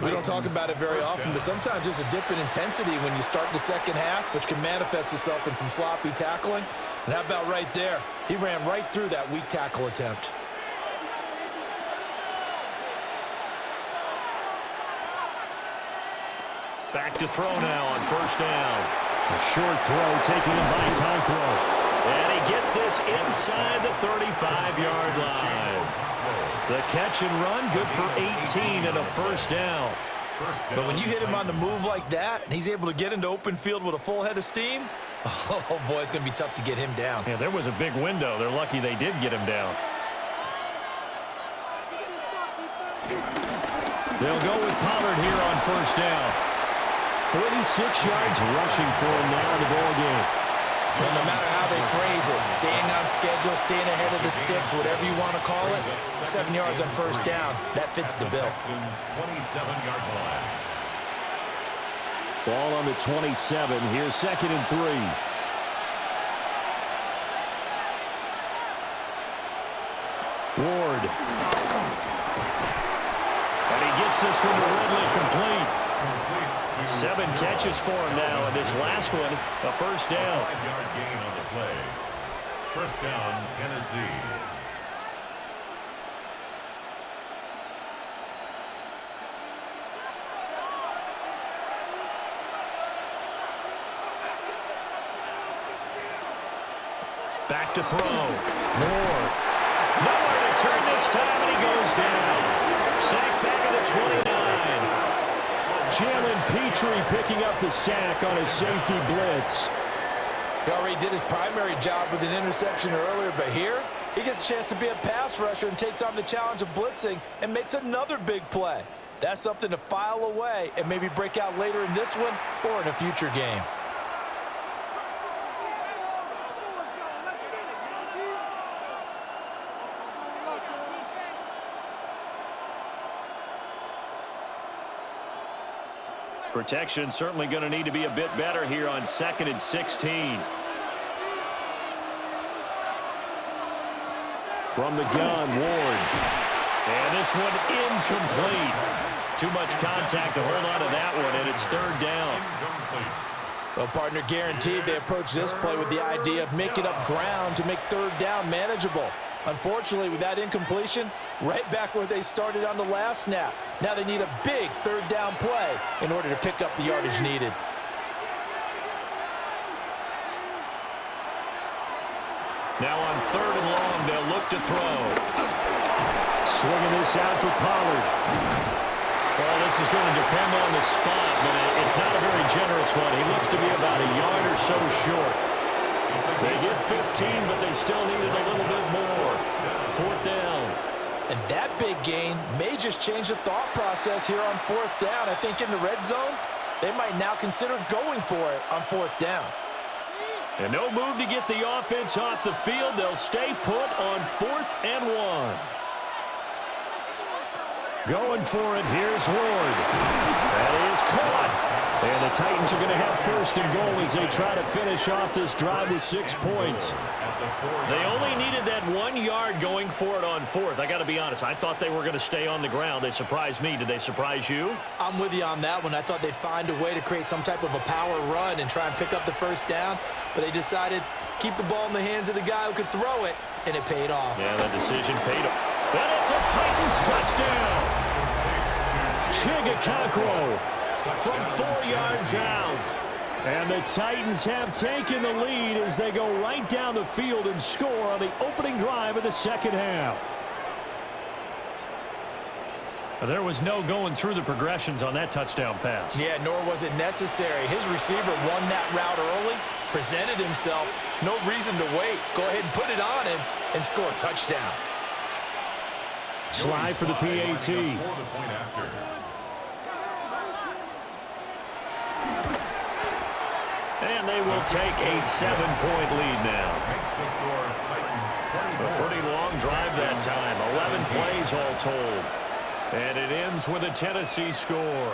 We don't talk about it very often, but sometimes there's a dip in intensity when you start the second half, which can manifest itself in some sloppy tackling. And how about right there? He ran right through that weak tackle attempt. Back to throw now on first down. A short throw taken in by Conqueror. And he gets this inside the 35-yard line. The catch and run, good for 18 and a first down. But when you hit him on the move like that, and he's able to get into open field with a full head of steam, oh, boy, it's going to be tough to get him down. Yeah, there was a big window. They're lucky they did get him down. They'll go with Pollard here on first down. 46 yards rushing for him now in the ball game. Well, no matter how they phrase it, staying on schedule, staying ahead of the sticks, whatever you want to call it, 7 yards on first down, that fits the bill. 27-yard line. Ball on the 27. Here's 2nd and 3. Ward. And he gets this one to Ridley complete. 7 catches for him now, and this last one, a first down. 5-yard gain on the play. First down, Tennessee. Back to throw. Moore. Nowhere to turn this time, and he goes down. Sack back at the 29. Jalen Petrie picking up the sack on his safety blitz. He already did his primary job with an interception earlier, but here he gets a chance to be a pass rusher and takes on the challenge of blitzing and makes another big play. That's something to file away and maybe break out later in this one or in a future game. Protection certainly going to need to be a bit better here on 2nd and 16. From the gun, Ward. And this one incomplete. Too much contact to hold on to that one, and it's 3rd down. Well, partner, guaranteed they approach this play with the idea of making up ground to make 3rd down manageable. Unfortunately, with that incompletion, right back where they started on the last snap. Now they need a big 3rd down play in order to pick up the yardage needed. Now on 3rd and long, they'll look to throw. Swinging this out for Pollard. Well, this is going to depend on the spot, but it's not a very generous one. He looks to be about a yard or so short. They get 15, but they still needed a little bit more. 4th down. And that big gain may just change the thought process here on 4th down. I think in the red zone, they might now consider going for it on 4th down. And no move to get the offense off the field. They'll stay put on 4th and 1. Going for it, here's Ward. That is caught. And the Titans are going to have 1st and goal as they try to finish off this drive with 6 points. They only needed that 1 yard going for it on 4th. I got to be honest, I thought they were going to stay on the ground. They surprised me. Did they surprise you? I'm with you on that one. I thought they'd find a way to create some type of a power run and try and pick up the 1st down, but they decided keep the ball in the hands of the guy who could throw it, and it paid off. Yeah, the decision paid off. And it's a Titans touchdown. Chigga from 4 yards out. And the Titans have taken the lead as they go right down the field and score on the opening drive of the 2nd half. There was no going through the progressions on that touchdown pass. Yeah, nor was it necessary. His receiver won that route early, presented himself, no reason to wait. Go ahead and put it on him and score a touchdown. Slide for the PAT. And they will take a 7-point lead now. A pretty long drive that time. 11 plays all told. And it ends with a Tennessee score.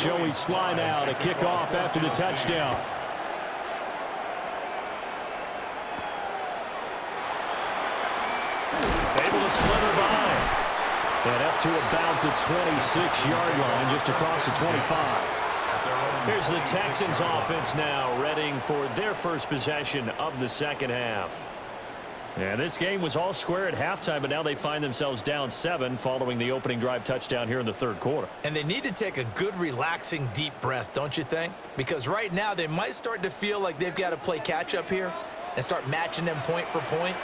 Joey Sly now to kick off after the touchdown. Able to slither by. And up to about the 26-yard line, just across the 25. Here's the Texans offense now, readying for their first possession of the second half. Yeah, this game was all square at halftime, but now they find themselves down 7 following the opening drive touchdown here in the third quarter. And they need to take a good, relaxing, deep breath, don't you think? Because right now they might start to feel like they've got to play catch-up here and start matching them point for point.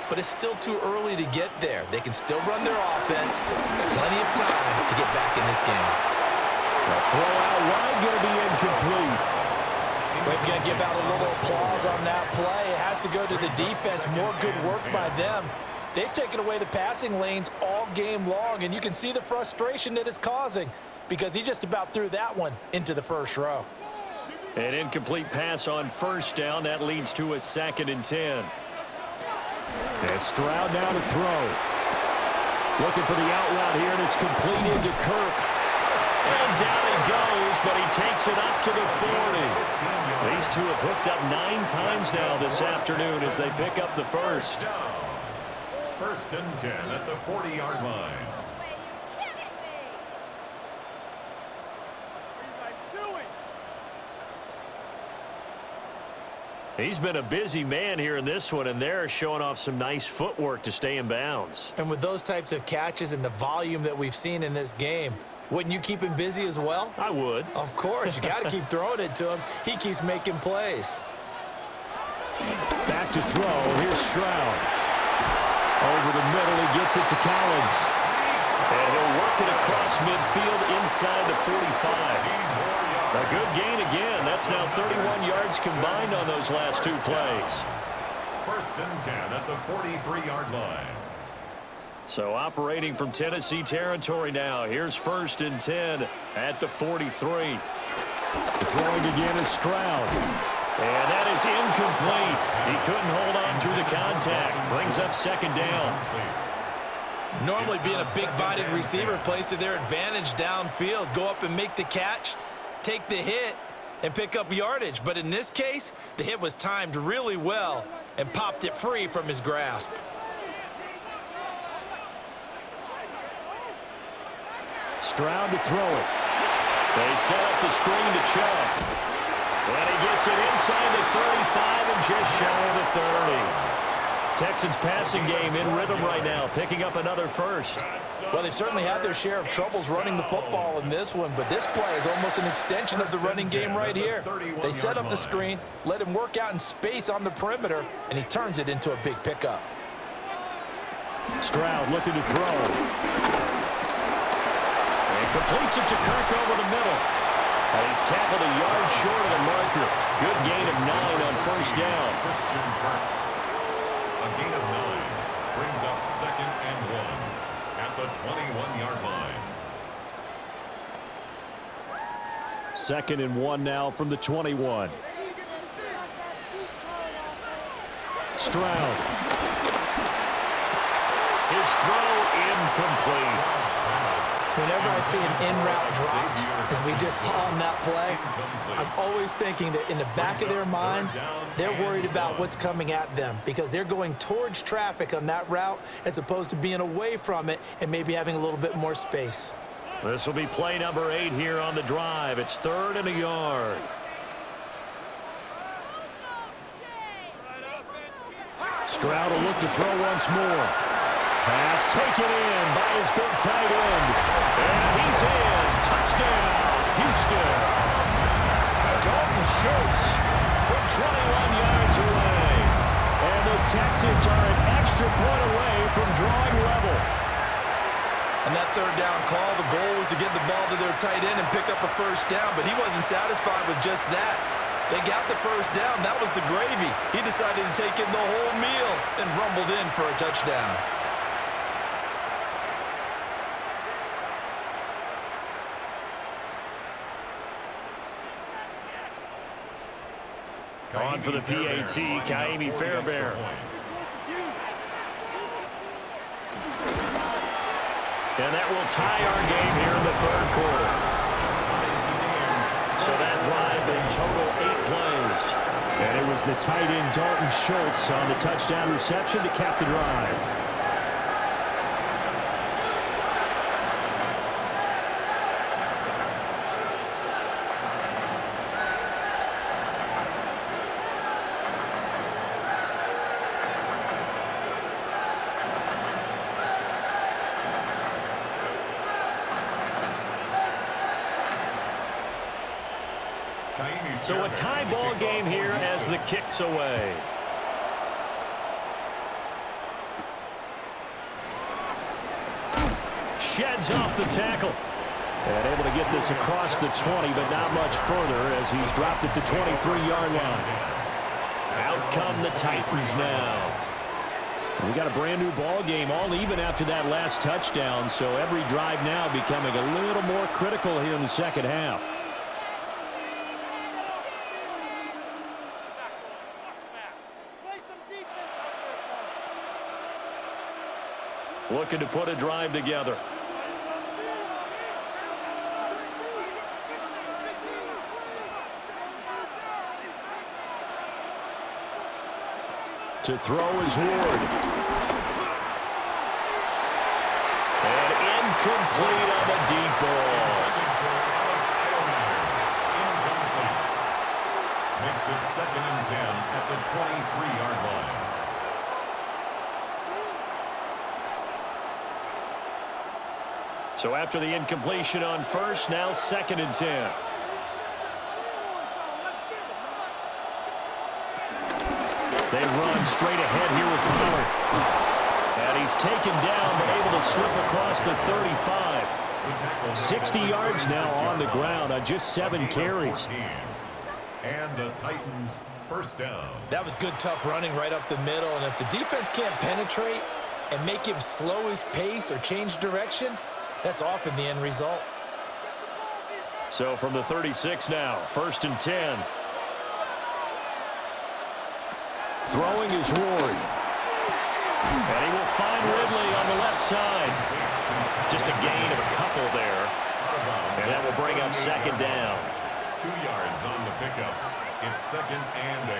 But it's still too early to get there. They can still run their offense. Plenty of time to get back in this game. The throw out wide going to be incomplete. We're going to give out a little applause on that play. It has to go to the defense. More good work by them. They've taken away the passing lanes all game long, and you can see the frustration that it's causing because he just about threw that one into the first row. An incomplete pass on first down. That leads to a 2nd and 10. And Stroud now to throw. Looking for the out route here, and it's complete into Kirk. And down he goes, but he takes it up to the 40. These two have hooked up 9 times now this afternoon as they pick up the first. 1st and 10 at the 40-yard line. He's been a busy man here in this one, and they're showing off some nice footwork to stay in bounds. And with those types of catches and the volume that we've seen in this game, wouldn't you keep him busy as well? I would. Of course. You got to keep throwing it to him. He keeps making plays. Back to throw. Here's Stroud. Over the middle, he gets it to Collins. And he'll work it across midfield inside the 45. A good gain again. That's now 31 yards combined on those last 2 plays. 1st and 10 at the 43-yard line. So operating from Tennessee territory now. Here's 1st and 10 at the 43. Throwing again is Stroud. And that is incomplete. He couldn't hold on through the contact. Brings up 2nd down. Normally being a big-bodied receiver plays to their advantage downfield. Go up and make the catch, take the hit, and pick up yardage. But in this case, the hit was timed really well and popped it free from his grasp. Stroud to throw it. They set up the screen to Chubb. And he gets it inside the 35 and just shy of the 30. Texans passing game in rhythm right now, picking up another first. Well, they've certainly had their share of troubles running the football in this one, but this play is almost an extension of the running game right here. They set up the screen, let him work out in space on the perimeter, and he turns it into a big pickup. Stroud looking to throw. And completes it to Kirk over the middle. And he's tackled a yard short of the marker. Good gain of 9 on first down. A gain of 9 brings up 2nd and 1 at the 21-yard line. 2nd and 1 now from the 21. Stroud. His throw incomplete. Whenever I see an in-route dropped, as we just saw on that play, I'm always thinking that in the back of their mind, they're worried about what's coming at them because they're going towards traffic on that route as opposed to being away from it and maybe having a little bit more space. This will be play number 8 here on the drive. It's 3rd and a yard. Stroud will look to throw once more. Pass taken in by his big tight end. And he's in. Touchdown, Houston. Dalton Schultz from 21 yards away. And the Texans are an extra point away from drawing level. And that 3rd down call, the goal was to get the ball to their tight end and pick up a first down, but he wasn't satisfied with just that. They got the first down. That was the gravy. He decided to take in the whole meal and rumbled in for a touchdown. On for the PAT, Kaimi Fairbairn. And that will tie our game here in the 3rd quarter. So that drive in total 8 plays. And it was the tight end Dalton Schultz on the touchdown reception to cap the drive. So a tie ball game here as the kick's away. Sheds off the tackle. And able to get this across the 20, but not much further as he's dropped it to 23-yard line. Out come the Titans now. We got a brand new ball game, all even after that last touchdown, so every drive now becoming a little more critical here in the second half. Looking to put a drive together. To throw is Ward. And incomplete on the deep ball. Makes it 2nd and 10 at the 23-yard line. So after the incompletion on first, now 2nd and 10. They run straight ahead here with Pollard. And he's taken down, but able to slip across the 35. 60 yards now on the ground on just 7 carries. And the Titans first down. That was good, tough running right up the middle. And if the defense can't penetrate and make him slow his pace or change direction, that's often the end result. So from the 36 now, 1st and 10. Throwing is Ward. And he will find Ridley on the left side. Just a gain of a couple there. And that will bring up 2nd down. 2 yards on the pickup. It's 2nd and 8.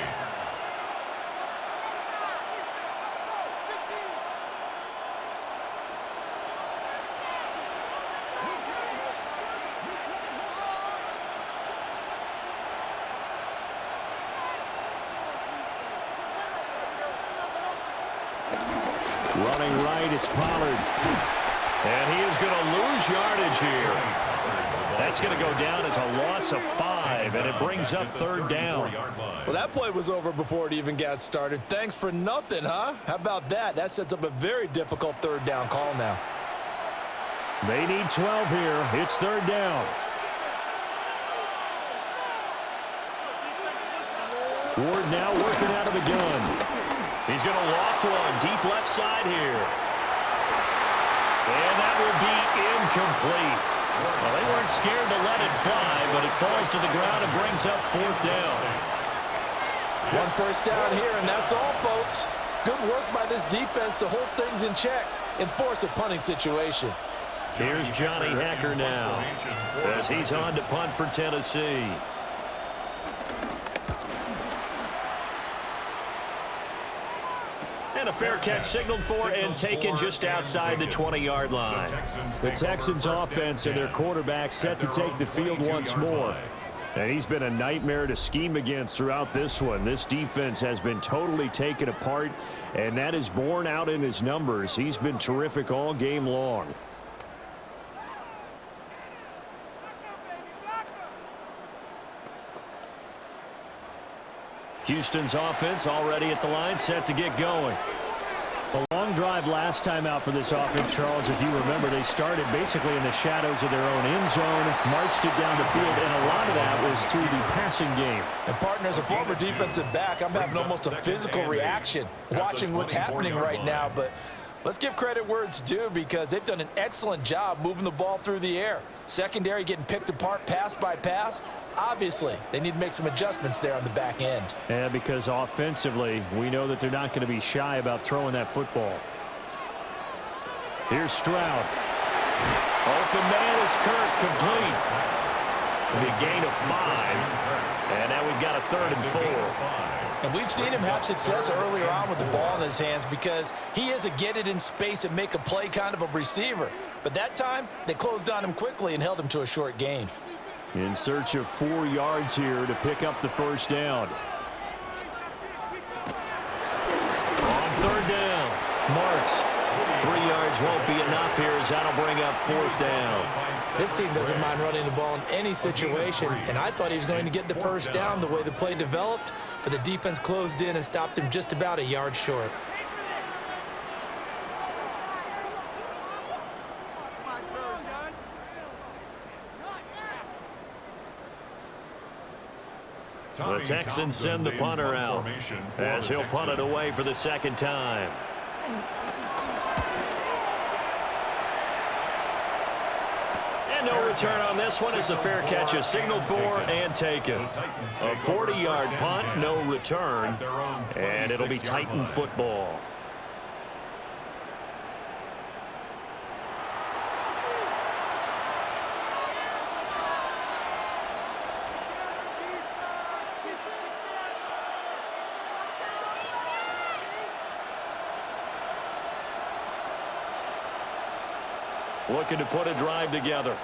Running right, it's Pollard. And he is going to lose yardage here. That's going to go down as a loss of 5, and it brings up 3rd down. Well, that play was over before it even got started. Thanks for nothing, huh? How about that? That sets up a very difficult 3rd down call now. They need 12 here. It's 3rd down. Ward now working out of the gun. He's going to loft one deep left side here. And that will be incomplete. Well, they weren't scared to let it fly, but it falls to the ground and brings up 4th down. 1 first down here, and that's all, folks. Good work by this defense to hold things in check and force a punting situation. Here's Johnny Hacker now as he's on to punt for Tennessee. And a fair catch signaled for and taken just outside the 20-yard line. The Texans offense and their quarterback set to take the field once more. And he's been a nightmare to scheme against throughout this one. This defense has been totally taken apart, and that is borne out in his numbers. He's been terrific all game long. Houston's offense already at the line, set to get going. A long drive last time out for this offense, Charles. If you remember, they started basically in the shadows of their own end zone, marched it down the field, and a lot of that was through the passing game. And partner, as a former defensive back, I'm having almost a physical reaction watching what's happening right now. But let's give credit where it's due, because they've done an excellent job moving the ball through the air. Secondary getting picked apart pass by pass. Obviously, they need to make some adjustments there on the back end. Yeah, because offensively, we know that they're not going to be shy about throwing that football. Here's Stroud. Open man is Kirk, complete. It'll be a gain of 5. And now we've got a 3rd and 4. And we've seen him have success earlier on with the ball in his hands because he is a get it in space and make a play kind of a receiver. But that time, they closed on him quickly and held him to a short gain. In search of 4 yards here to pick up the first down. On 3rd down, Marks. 3 yards won't be enough here as that'll bring up 4th down. This team doesn't mind running the ball in any situation, and I thought he was going to get the first down the way the play developed, but the defense closed in and stopped him just about a yard short. The Texans send the punter out as he'll punt it away for the 2nd time. And no return on this one as the fair catch is signaled for and taken. A 40-yard punt, no return, and it'll be Titan football. Looking to put a drive together.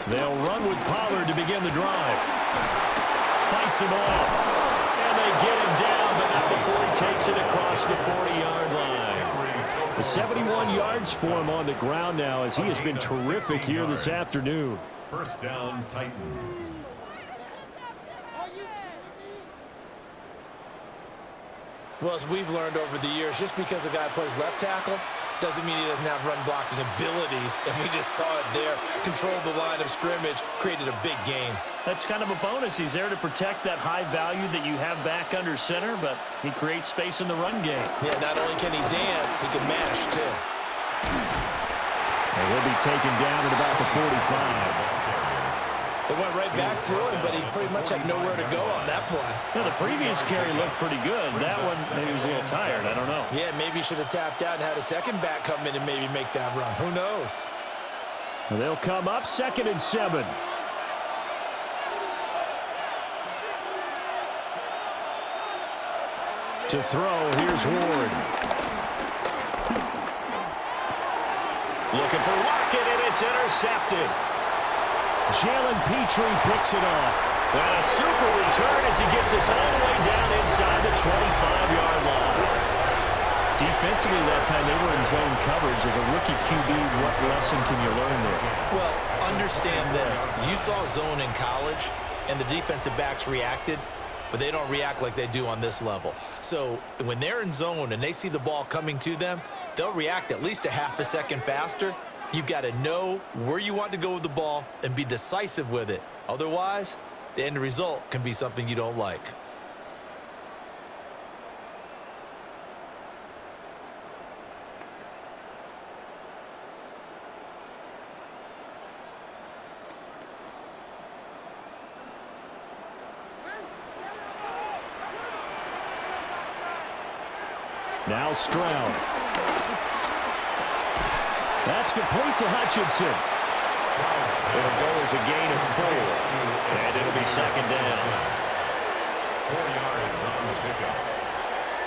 They'll run with Pollard to begin the drive. Fights him off. And they get him down, but not before he takes it across the 40-yard line. The 71 yards for him on the ground now as he has been terrific here this afternoon. First down, Titans. Well, as we've learned over the years, just because a guy plays left tackle doesn't mean he doesn't have run blocking abilities, and we just saw it there. Controlled the line of scrimmage, created a big gain. That's kind of a bonus. He's there to protect that high value that you have back under center, but he creates space in the run game. Yeah, not only can he dance, he can mash, too. And he'll be taken down at about the 45. It went right back to him, but he pretty much had nowhere to go on that play. Yeah, the previous carry looked pretty good. That one, maybe he was a little tired. I don't know. Yeah, maybe he should have tapped out and had a second back come in and maybe make that run. Who knows? Well, they'll come up 2nd and 7. To throw, here's Ward. Looking for Lockett, and it's intercepted. Jalen Petrie picks it off. And a super return as he gets us all the way down inside the 25-yard line. Defensively that time, they were in zone coverage. As a rookie QB, what lesson can you learn there? Well, understand this. You saw zone in college, and the defensive backs reacted, but they don't react like they do on this level. So when they're in zone and they see the ball coming to them, they'll react at least a half a second faster. You've got to know where you want to go with the ball and be decisive with it. Otherwise, the end result can be something you don't like. Now Stroud. That's complete to Hutchinson. It'll go as a gain of 4. And it'll be 2nd down. 4 yards on the pickup.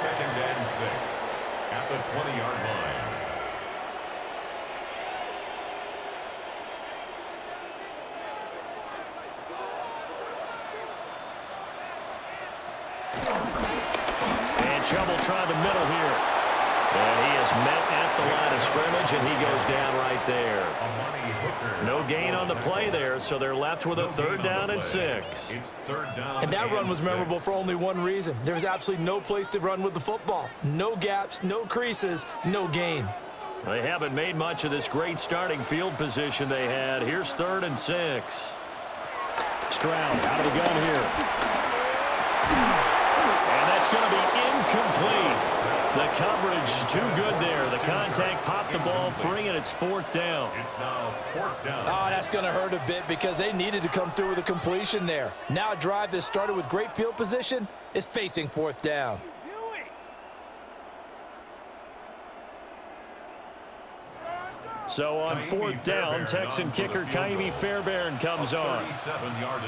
2nd and 6 at the 20-yard line. And trouble trying the middle here. And he is met at the line of scrimmage, and he goes down right there. No gain on the play there, so they're left with a 3rd down and 6. It's 3rd down. And that run was memorable for only one reason. There was absolutely no place to run with the football. No gaps, no creases, no gain. They haven't made much of this great starting field position they had. Here's 3rd and 6. Stroud out of the gun here. And that's going to be incomplete. The coverage too good there. The contact contact, popped the ball free, and it's 4th down. It's now 4th down. Oh, that's going to hurt a bit because they needed to come through with a completion there. Now a drive that started with great field position is facing 4th down. So on 4th down, Texan kicker Kaimi Fairbairn comes on.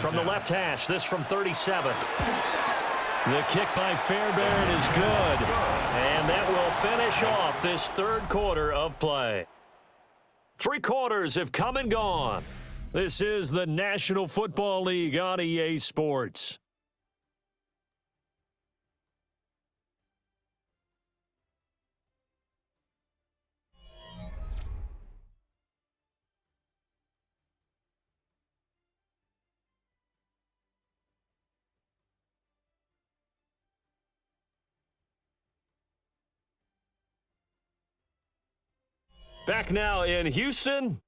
From the left hash, this from 37. The kick by Fairbairn is good. And that will finish off this 3rd quarter of play. 3 quarters have come and gone. This is the National Football League on EA Sports. Back now in Houston,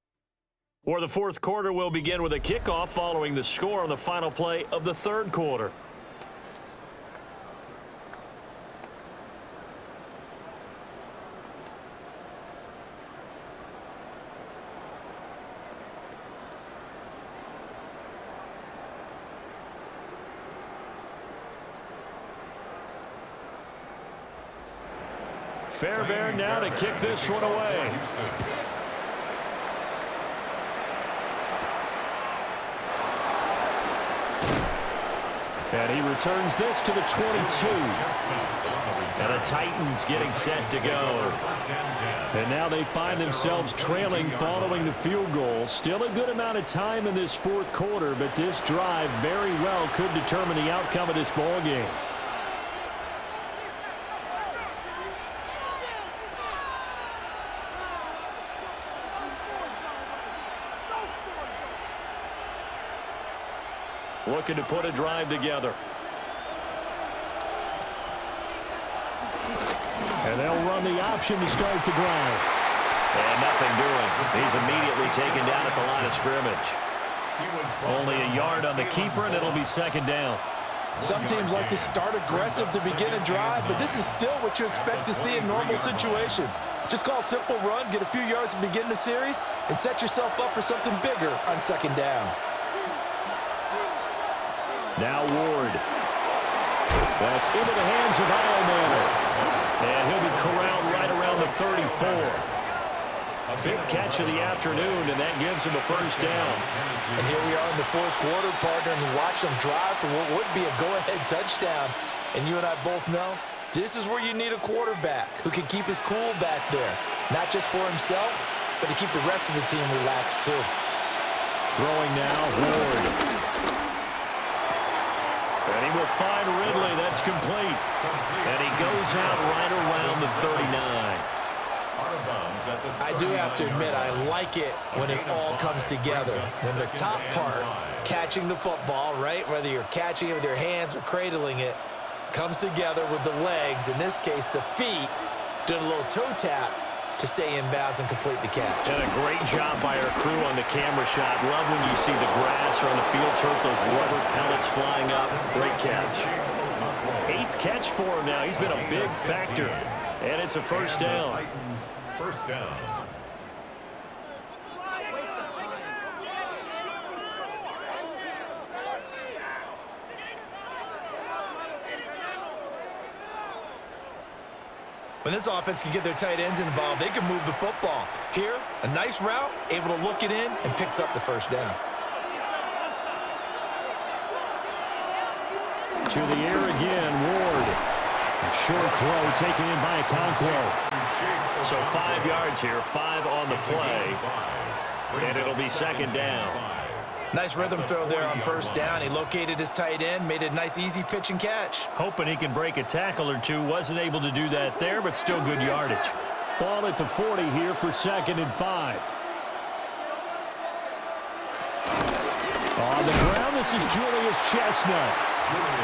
where the 4th quarter will begin with a kickoff following the score on the final play of the 3rd quarter. Fairbairn now to kick this one away. And he returns this to the 22. And the Titans getting set to go. And now they find themselves trailing following the field goal. Still a good amount of time in this 4th quarter, but this drive very well could determine the outcome of this ball game. Looking to put a drive together. And they'll run the option to start the drive. And nothing doing. He's immediately taken down at the line of scrimmage. Only a yard on the keeper, and it'll be 2nd down. Some teams like to start aggressive to begin a drive, but this is still what you expect to see in normal situations. Just call a simple run, get a few yards to begin the series, and set yourself up for something bigger on 2nd down. Now Ward. That's into the hands of All-Madden. And he'll be corralled right around the 34. 5th catch of the afternoon, and that gives him a 1st down. And here we are in the 4th quarter, partner, and you watch them drive for what would be a go-ahead touchdown. And you and I both know this is where you need a quarterback who can keep his cool back there. Not just for himself, but to keep the rest of the team relaxed too. Throwing now, Ward. And he will find Ridley. That's complete. And he goes out right around the 39. I do have to admit, I like it when it all comes together. When the top part, catching the football, right, whether you're catching it with your hands or cradling it, comes together with the legs, in this case the feet, doing a little toe tap to stay in bounds and complete the catch. And a great job by our crew on the camera shot. Love when you see the grass or on the field turf, those rubber pellets flying up. Great catch. 8th catch for him now. He's been a big factor. And it's a 1st down. Titans 1st down. When this offense can get their tight ends involved, they can move the football. Here, a nice route, able to look it in, and picks up the 1st down. To the air again, Ward. A short throw taken in by Okonkwo. So 5 yards here, 5 on the play. And it'll be 2nd down. Nice rhythm throw there on 1st down. He located his tight end, made it a nice easy pitch and catch. Hoping he can break a tackle or two. Wasn't able to do that there, but still good yardage. Ball at the 40 here for 2nd and 5. On the ground, this is Julius Chestnut.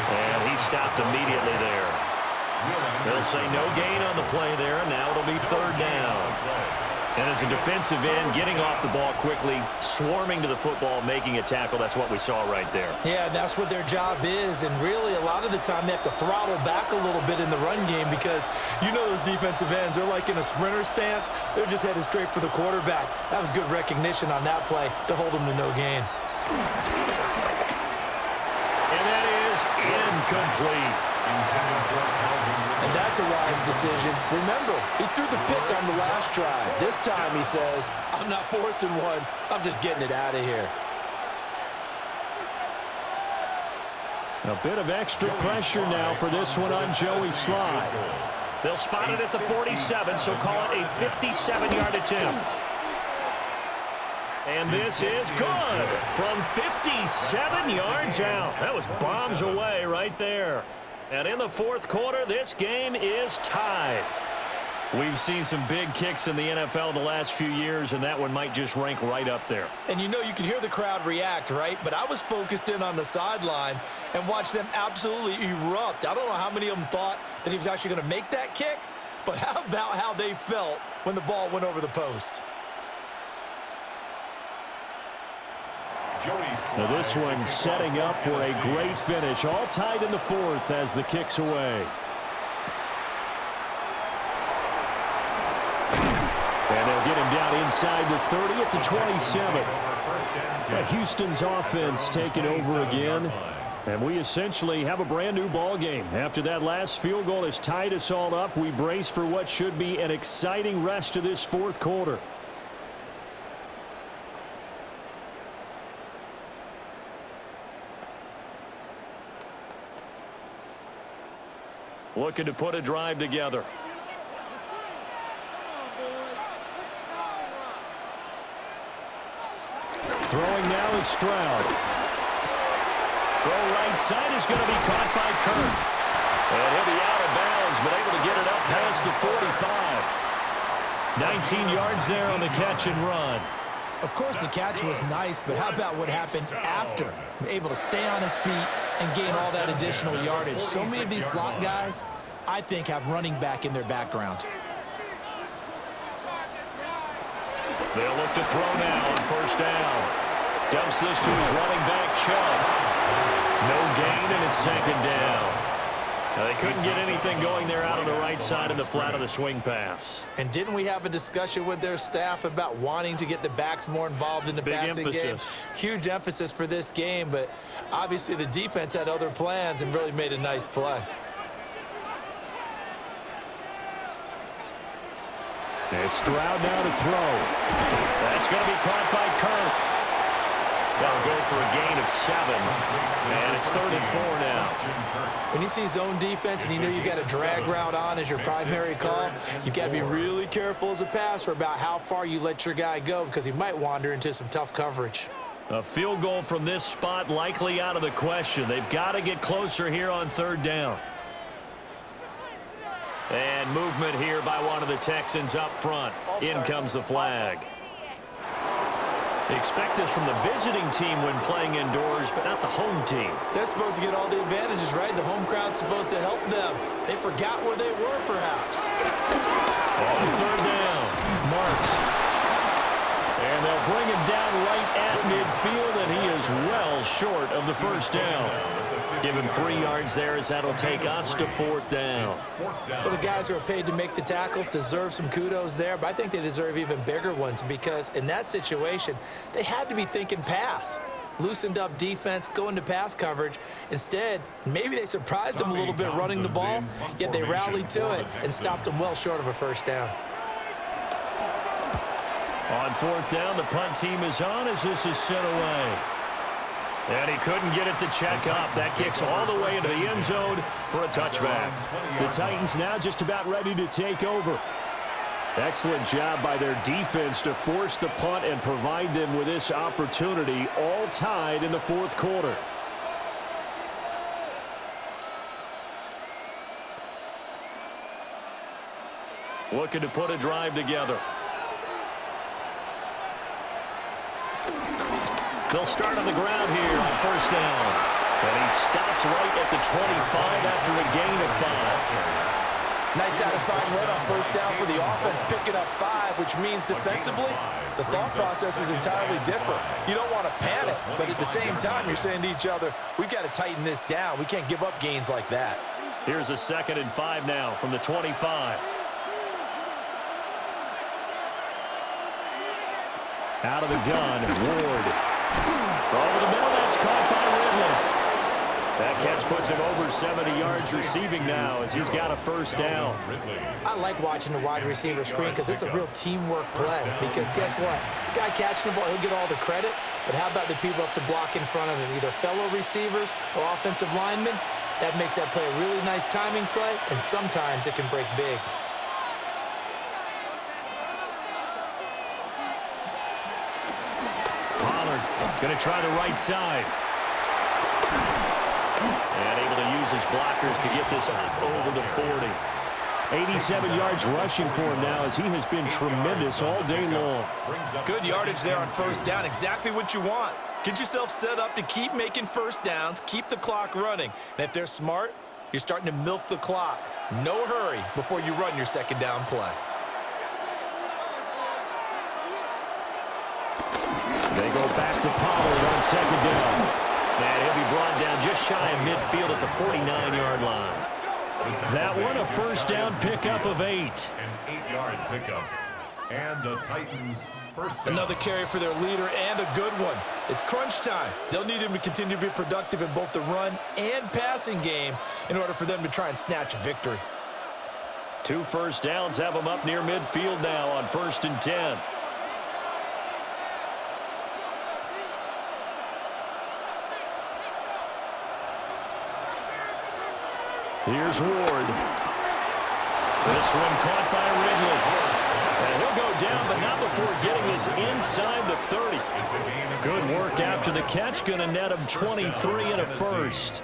And he stopped immediately there. They'll say no gain on the play there, and now it'll be 3rd down. And as a defensive end, getting off the ball quickly, swarming to the football, making a tackle, that's what we saw right there. Yeah, that's what their job is. And really, a lot of the time, they have to throttle back a little bit in the run game because you know those defensive ends, they're like in a sprinter stance. They're just headed straight for the quarterback. That was good recognition on that play to hold them to no gain. And that is incomplete. And that's a wise decision. Remember, he threw the pick on the last drive. This time he says, I'm not forcing one. I'm just getting it out of here. A bit of extra pressure now for this one on Joey Slye. They'll spot it at the 47, so call it a 57-yard attempt. And this is good from 57 yards out. That was bombs away right there. And in the fourth quarter, this game is tied. We've seen some big kicks in the NFL the last few years, and that one might just rank right up there. And you know, you can hear the crowd react, right? But I was focused in on the sideline and watched them absolutely erupt. I don't know how many of them thought that he was actually going to make that kick, but how about how they felt when the ball went over the post? Now this one setting up for a great finish. All tied in the fourth as the kick's away. And they'll get him down inside the 30 at the 27. Houston's offense taking over again. And we essentially have a brand new ball game. After that last field goal has tied us all up, we brace for what should be an exciting rest of this fourth quarter. Looking to put a drive together. Throwing now is Stroud. Throw right side is going to be caught by Kirk. And he'll be out of bounds, but able to get it up past the 45. 19 yards there on the catch and run. Of course, the catch was nice, but how about what happened after? Able to stay on his feet and gain all that additional yardage. So many of these slot guys, I think, have running back in their background. They'll look to throw now on first down. Dumps this to his running back, Chubb. No gain, and it's second down. Now, they couldn't get anything going there out of the right side of the flat of the swing pass. And didn't we have a discussion with their staff about wanting to get the backs more involved in the passing game? Huge emphasis for this game, but obviously the defense had other plans and really made a nice play. There's Stroud now to throw. That's going to be caught by Kirk. That'll go for a gain of 7. And it's 3rd and 4 now. When you see zone defense and you know you've got a drag route on as your primary call, you've got to be really careful as a passer about how far you let your guy go because he might wander into some tough coverage. A field goal from this spot likely out of the question. They've got to get closer here on 3rd down. And movement here by one of the Texans up front. In comes the flag. Expect this from the visiting team when playing indoors, but not the home team. They're supposed to get all the advantages, right? The home crowd's supposed to help them. They forgot where they were, perhaps. On 3rd down, Marks. And they'll bring him down right at midfield, and he is well short of the first down. Give him 3 yards there as that'll take us to 4th down. Well, the guys who are paid to make the tackles deserve some kudos there, but I think they deserve even bigger ones because in that situation, they had to be thinking pass. Loosened up defense, going to pass coverage. Instead, maybe they surprised them a little bit running the ball, yet they rallied to it and stopped them well short of a first down. On 4th down, the punt team is on as this is sent away. And he couldn't get it to check up. That kicks all the way into the end zone for a touchback. The Titans now just about ready to take over. Excellent job by their defense to force the punt and provide them with this opportunity, all tied in the 4th quarter. Looking to put a drive together. They'll start on the ground here on first down. And he stopped right at the 25 after a gain of 5. Nice satisfying run on first down for the offense, picking up 5, which means defensively, the thought process is entirely different. You don't want to panic, but at the same time, you're saying to each other, we've got to tighten this down. We can't give up gains like that. Here's a 2nd and 5 now from the 25. Out of the gun, Ward. Over the middle, that's caught by Ridley. That catch puts him over 70 yards receiving now as he's got a first down. I like watching the wide receiver screen because it's a real teamwork play. Because guess what? The guy catching the ball, he'll get all the credit. But how about the people up to block in front of him, either fellow receivers or offensive linemen? That makes that play a really nice timing play, and sometimes it can break big. Pollard going to try the right side. And able to use his blockers to get this over the 40. 87 yards rushing for him now as he has been tremendous all day long. Good yardage there on first down. Exactly what you want. Get yourself set up to keep making first downs, keep the clock running. And if they're smart, you're starting to milk the clock. No hurry before you run your second down play. They go back to Pollard on second down. And he'll be brought down just shy of midfield at the 49-yard line. That one a first down pickup of 8. An 8-yard pickup. And the Titans first down. Another carry for their leader and a good one. It's crunch time. They'll need him to continue to be productive in both the run and passing game in order for them to try and snatch a victory. 2 first downs have them up near midfield now on 1st and 10. Here's Ward. This one caught by Ridley. And he'll go down, but not before getting this inside the 30. Good work after the catch. Going to net him 23 and a first.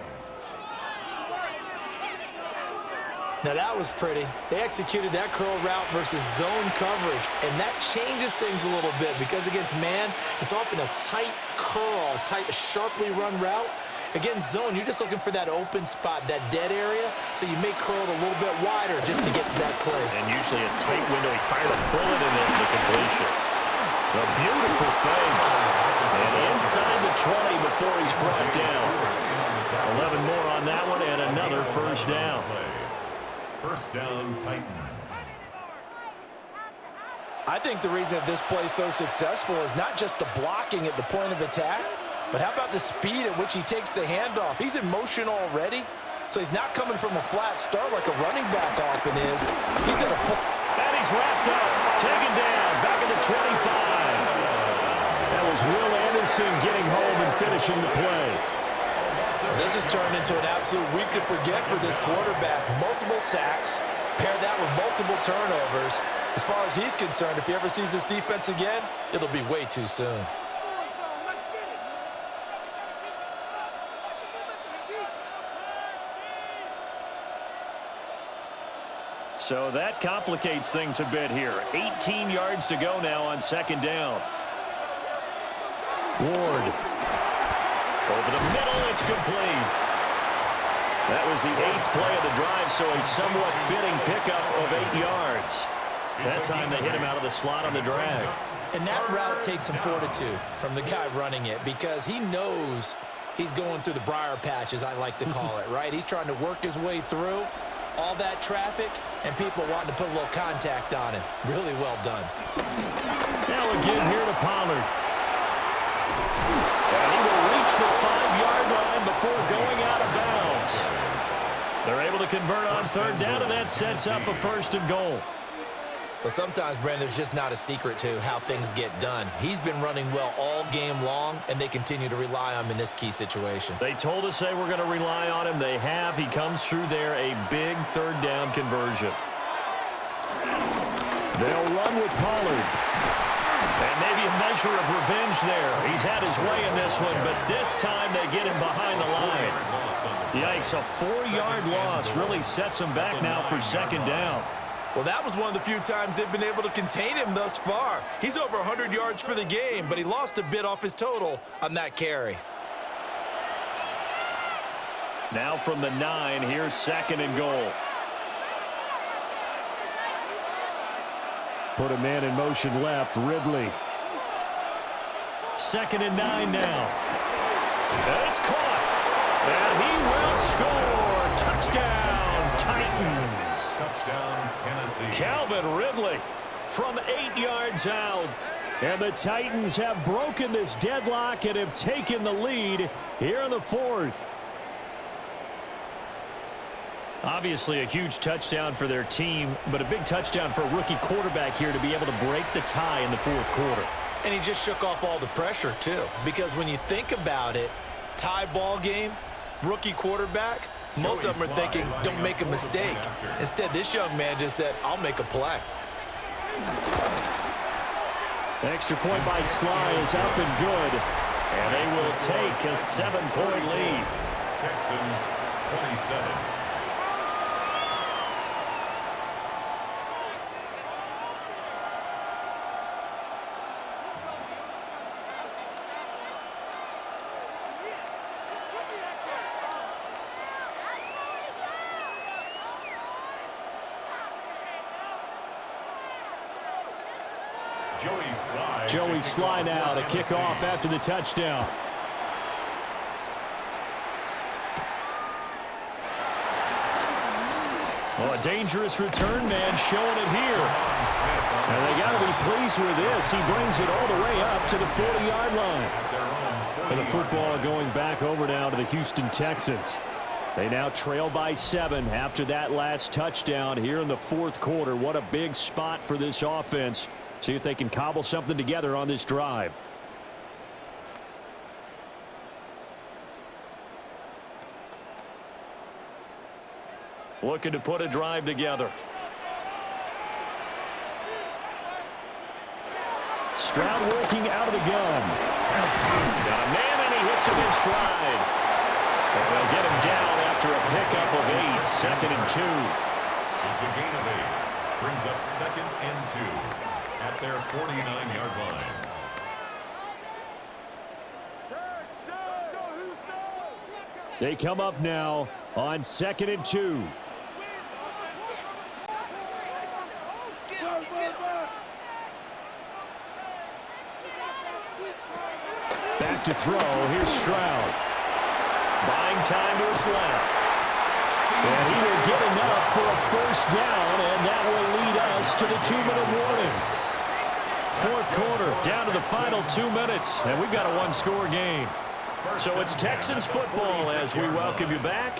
Now that was pretty. They executed that curl route versus zone coverage, and that changes things a little bit because against man, it's often a tight curl, tight, sharply run route. Against zone, you're just looking for that open spot, that dead area, so you may curl it a little bit wider just to get to that place. And usually a tight window. He fired a bullet in it for completion. A beautiful fake. And inside the 20 before he's brought down. 11 more on that one and another first down. First down, Titans. I think the reason that this play is so successful is not just the blocking at the point of attack, but how about the speed at which he takes the handoff? He's in motion already, so he's not coming from a flat start like a running back often is. He's at a... And he's wrapped up, taken down, back at the 25. That was Will Anderson getting home and finishing the play. This has turned into an absolute week to forget for this quarterback. Multiple sacks, pair that with multiple turnovers. As far as he's concerned, if he ever sees this defense again, it'll be way too soon. So that complicates things a bit here. 18 yards to go now on second down. Ward. Over the middle, it's complete. That was the 8th play of the drive, so a somewhat fitting pickup of 8 yards. That time they hit him out of the slot on the drag. And that route takes some fortitude from the guy running it because he knows he's going through the briar patch, as I like to call it, right? He's trying to work his way through all that traffic and people wanting to put a little contact on him. Really well done. Now again here to Pollard. And he will reach the 5-yard line before going out of bounds. They're able to convert on third down, and that sets up a 1st and goal. Well, sometimes, Brandon, there's just not a secret to how things get done. He's been running well all game long, and they continue to rely on him in this key situation. They told us they were going to rely on him. They have. He comes through there, a big third down conversion. They'll run with Pollard. And maybe a measure of revenge there. He's had his way in this one, but this time they get him behind the line. Yikes, a 4-yard loss really sets him back now for second down. Well, that was one of the few times they've been able to contain him thus far. He's over 100 yards for the game, but he lost a bit off his total on that carry. Now from the 9, here's 2nd and goal. Put a man in motion left, Ridley. 2nd and 9 now. And it's caught. And he will score. Touchdown, Titans. Touchdown, Tennessee. Calvin Ridley from 8 yards out. And the Titans have broken this deadlock and have taken the lead here in the 4th. Obviously a huge touchdown for their team, but a big touchdown for a rookie quarterback here to be able to break the tie in the 4th quarter. And he just shook off all the pressure, too. Because when you think about it, tie ball game, rookie quarterback, most of them are thinking, don't make a mistake. Instead, this young man just said, I'll make a play. Extra point by Sly is up and good. And they will take a 7-point lead. Texans 27. Joey Sly now to kick off after the touchdown. Well, a dangerous return man showing it here. And they got to be pleased with this. He brings it all the way up to the 40-yard line. And the football going back over now to the Houston Texans. They now trail by 7 after that last touchdown here in the 4th quarter. What a big spot for this offense. See if they can cobble something together on this drive. Looking to put a drive together. Stroud working out of the gun. Got a man, and he hits him in stride. So they'll get him down after a pickup of 8. 2nd and 2. It's a gain of 8. Brings up 2nd and 2 at their 49-yard line. They come up now on 2nd and 2. Back to throw. Here's Stroud. Buying time to his left. And he will get enough for a first down, and that will lead us to the 2-minute warning. 4th quarter, down to the final 2 minutes, and we've got a 1-score game. So it's Texans football as we welcome you back.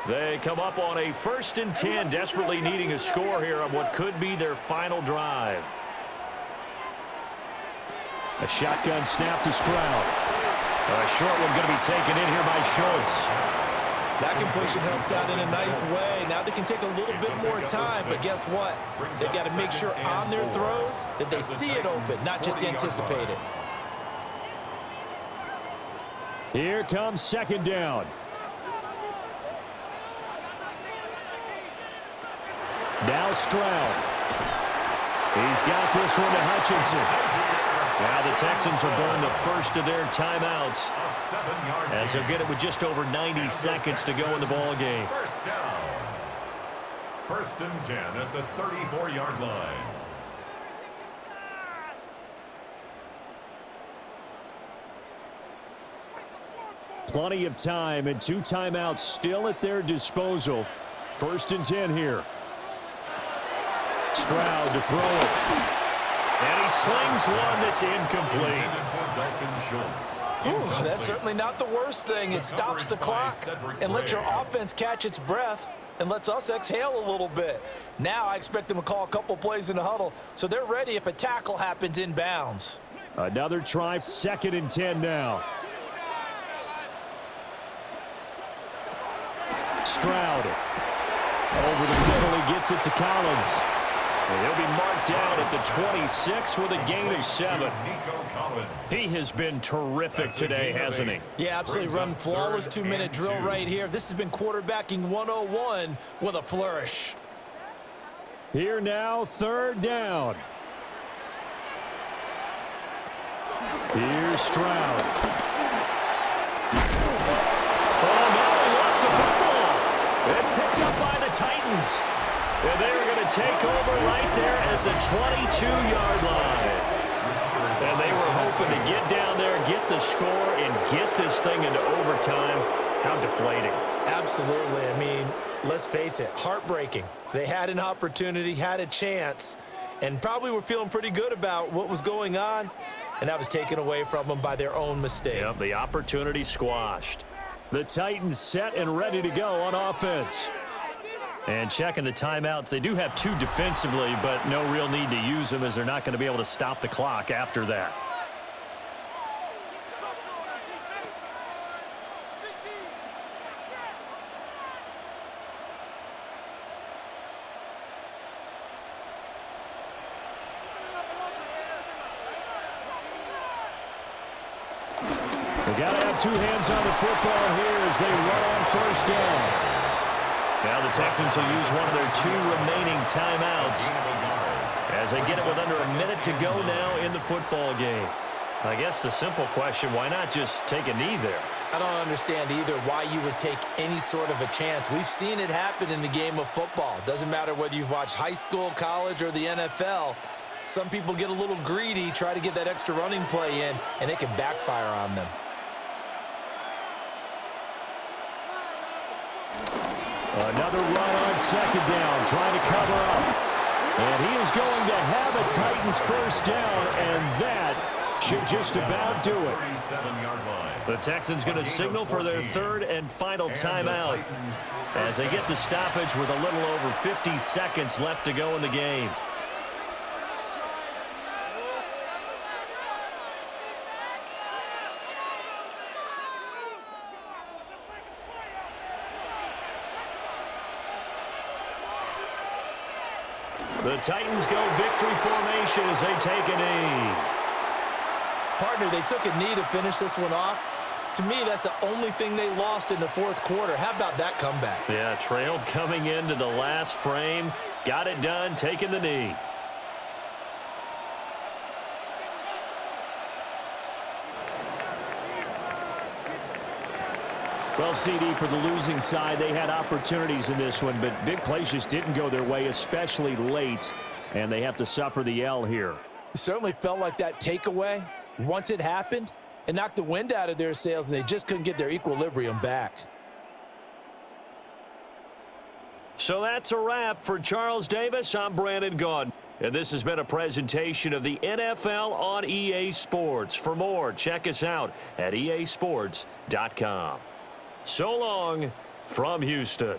They come up on a 1st and 10, desperately needing a score here on what could be their final drive. A shotgun snap to Stroud. A short one going to be taken in here by Schultz. That completion helps out in a nice way. Now they can take a little bit more time, but guess what? They've got to make sure on their throws that they see it open, not just anticipate it. Here comes 2nd down. Now Stroud. He's got this one to Hutchinson. Now the Texans will burn the first of their timeouts as they'll get it with just over 90 seconds to go in the ball game. First down. 1st and 10 at the 34-yard line. Plenty of time and 2 timeouts still at their disposal. 1st and 10 here. Stroud to throw it. And he slings one that's incomplete. Ooh, that's certainly not the worst thing. It stops the clock and lets your offense catch its breath and lets us exhale a little bit. Now I expect them to call a couple plays in the huddle so they're ready if a tackle happens in bounds. Another try, 2nd and 10 now. Stroud. Over the middle, he gets it to Collins. And he'll be marked down at the 26 with a gain of 7. He has been terrific today, hasn't he? Yeah, absolutely. Run flawless 2-minute drill right here. This has been quarterbacking 101 with a flourish. Here now, 3rd down. Here's Stroud. Oh, no, he lost the football. It's picked up by the Titans. And they're going to take over right there at the 22-yard line. And they were hoping to get down there, get the score, and get this thing into overtime. How deflating. Absolutely. I mean, let's face it, heartbreaking. They had an opportunity, had a chance, and probably were feeling pretty good about what was going on, and that was taken away from them by their own mistake. Yep, the opportunity squashed. The Titans set and ready to go on offense. And checking the timeouts, they do have 2 defensively, but no real need to use them as they're not going to be able to stop the clock after that. They got to have 2 hands on the football here as they run on first down. Now the Texans will use one of their 2 remaining timeouts as they get it with under a minute to go now in the football game. I guess the simple question, why not just take a knee there? I don't understand either why you would take any sort of a chance. We've seen it happen in the game of football. Doesn't matter whether you've watched high school, college, or the NFL. Some people get a little greedy, try to get that extra running play in, and it can backfire on them. Another run on second down, trying to cover up. And he is going to have a Titans first down, and that should just about do it. The Texans going to signal for their 3rd and final timeout as they get the stoppage with a little over 50 seconds left to go in the game. The Titans go victory formation as they take a knee. Partner, they took a knee to finish this one off. To me, that's the only thing they lost in the 4th quarter. How about that comeback? Yeah, trailed coming into the last frame. Got it done, taking the knee. Well, CD, for the losing side, they had opportunities in this one, but big plays just didn't go their way, especially late, and they have to suffer the L here. It certainly felt like that takeaway, once it happened, it knocked the wind out of their sails, and they just couldn't get their equilibrium back. So that's a wrap for Charles Davis. I'm Brandon Gaudin, and this has been a presentation of the NFL on EA Sports. For more, check us out at easports.com. So long from Houston.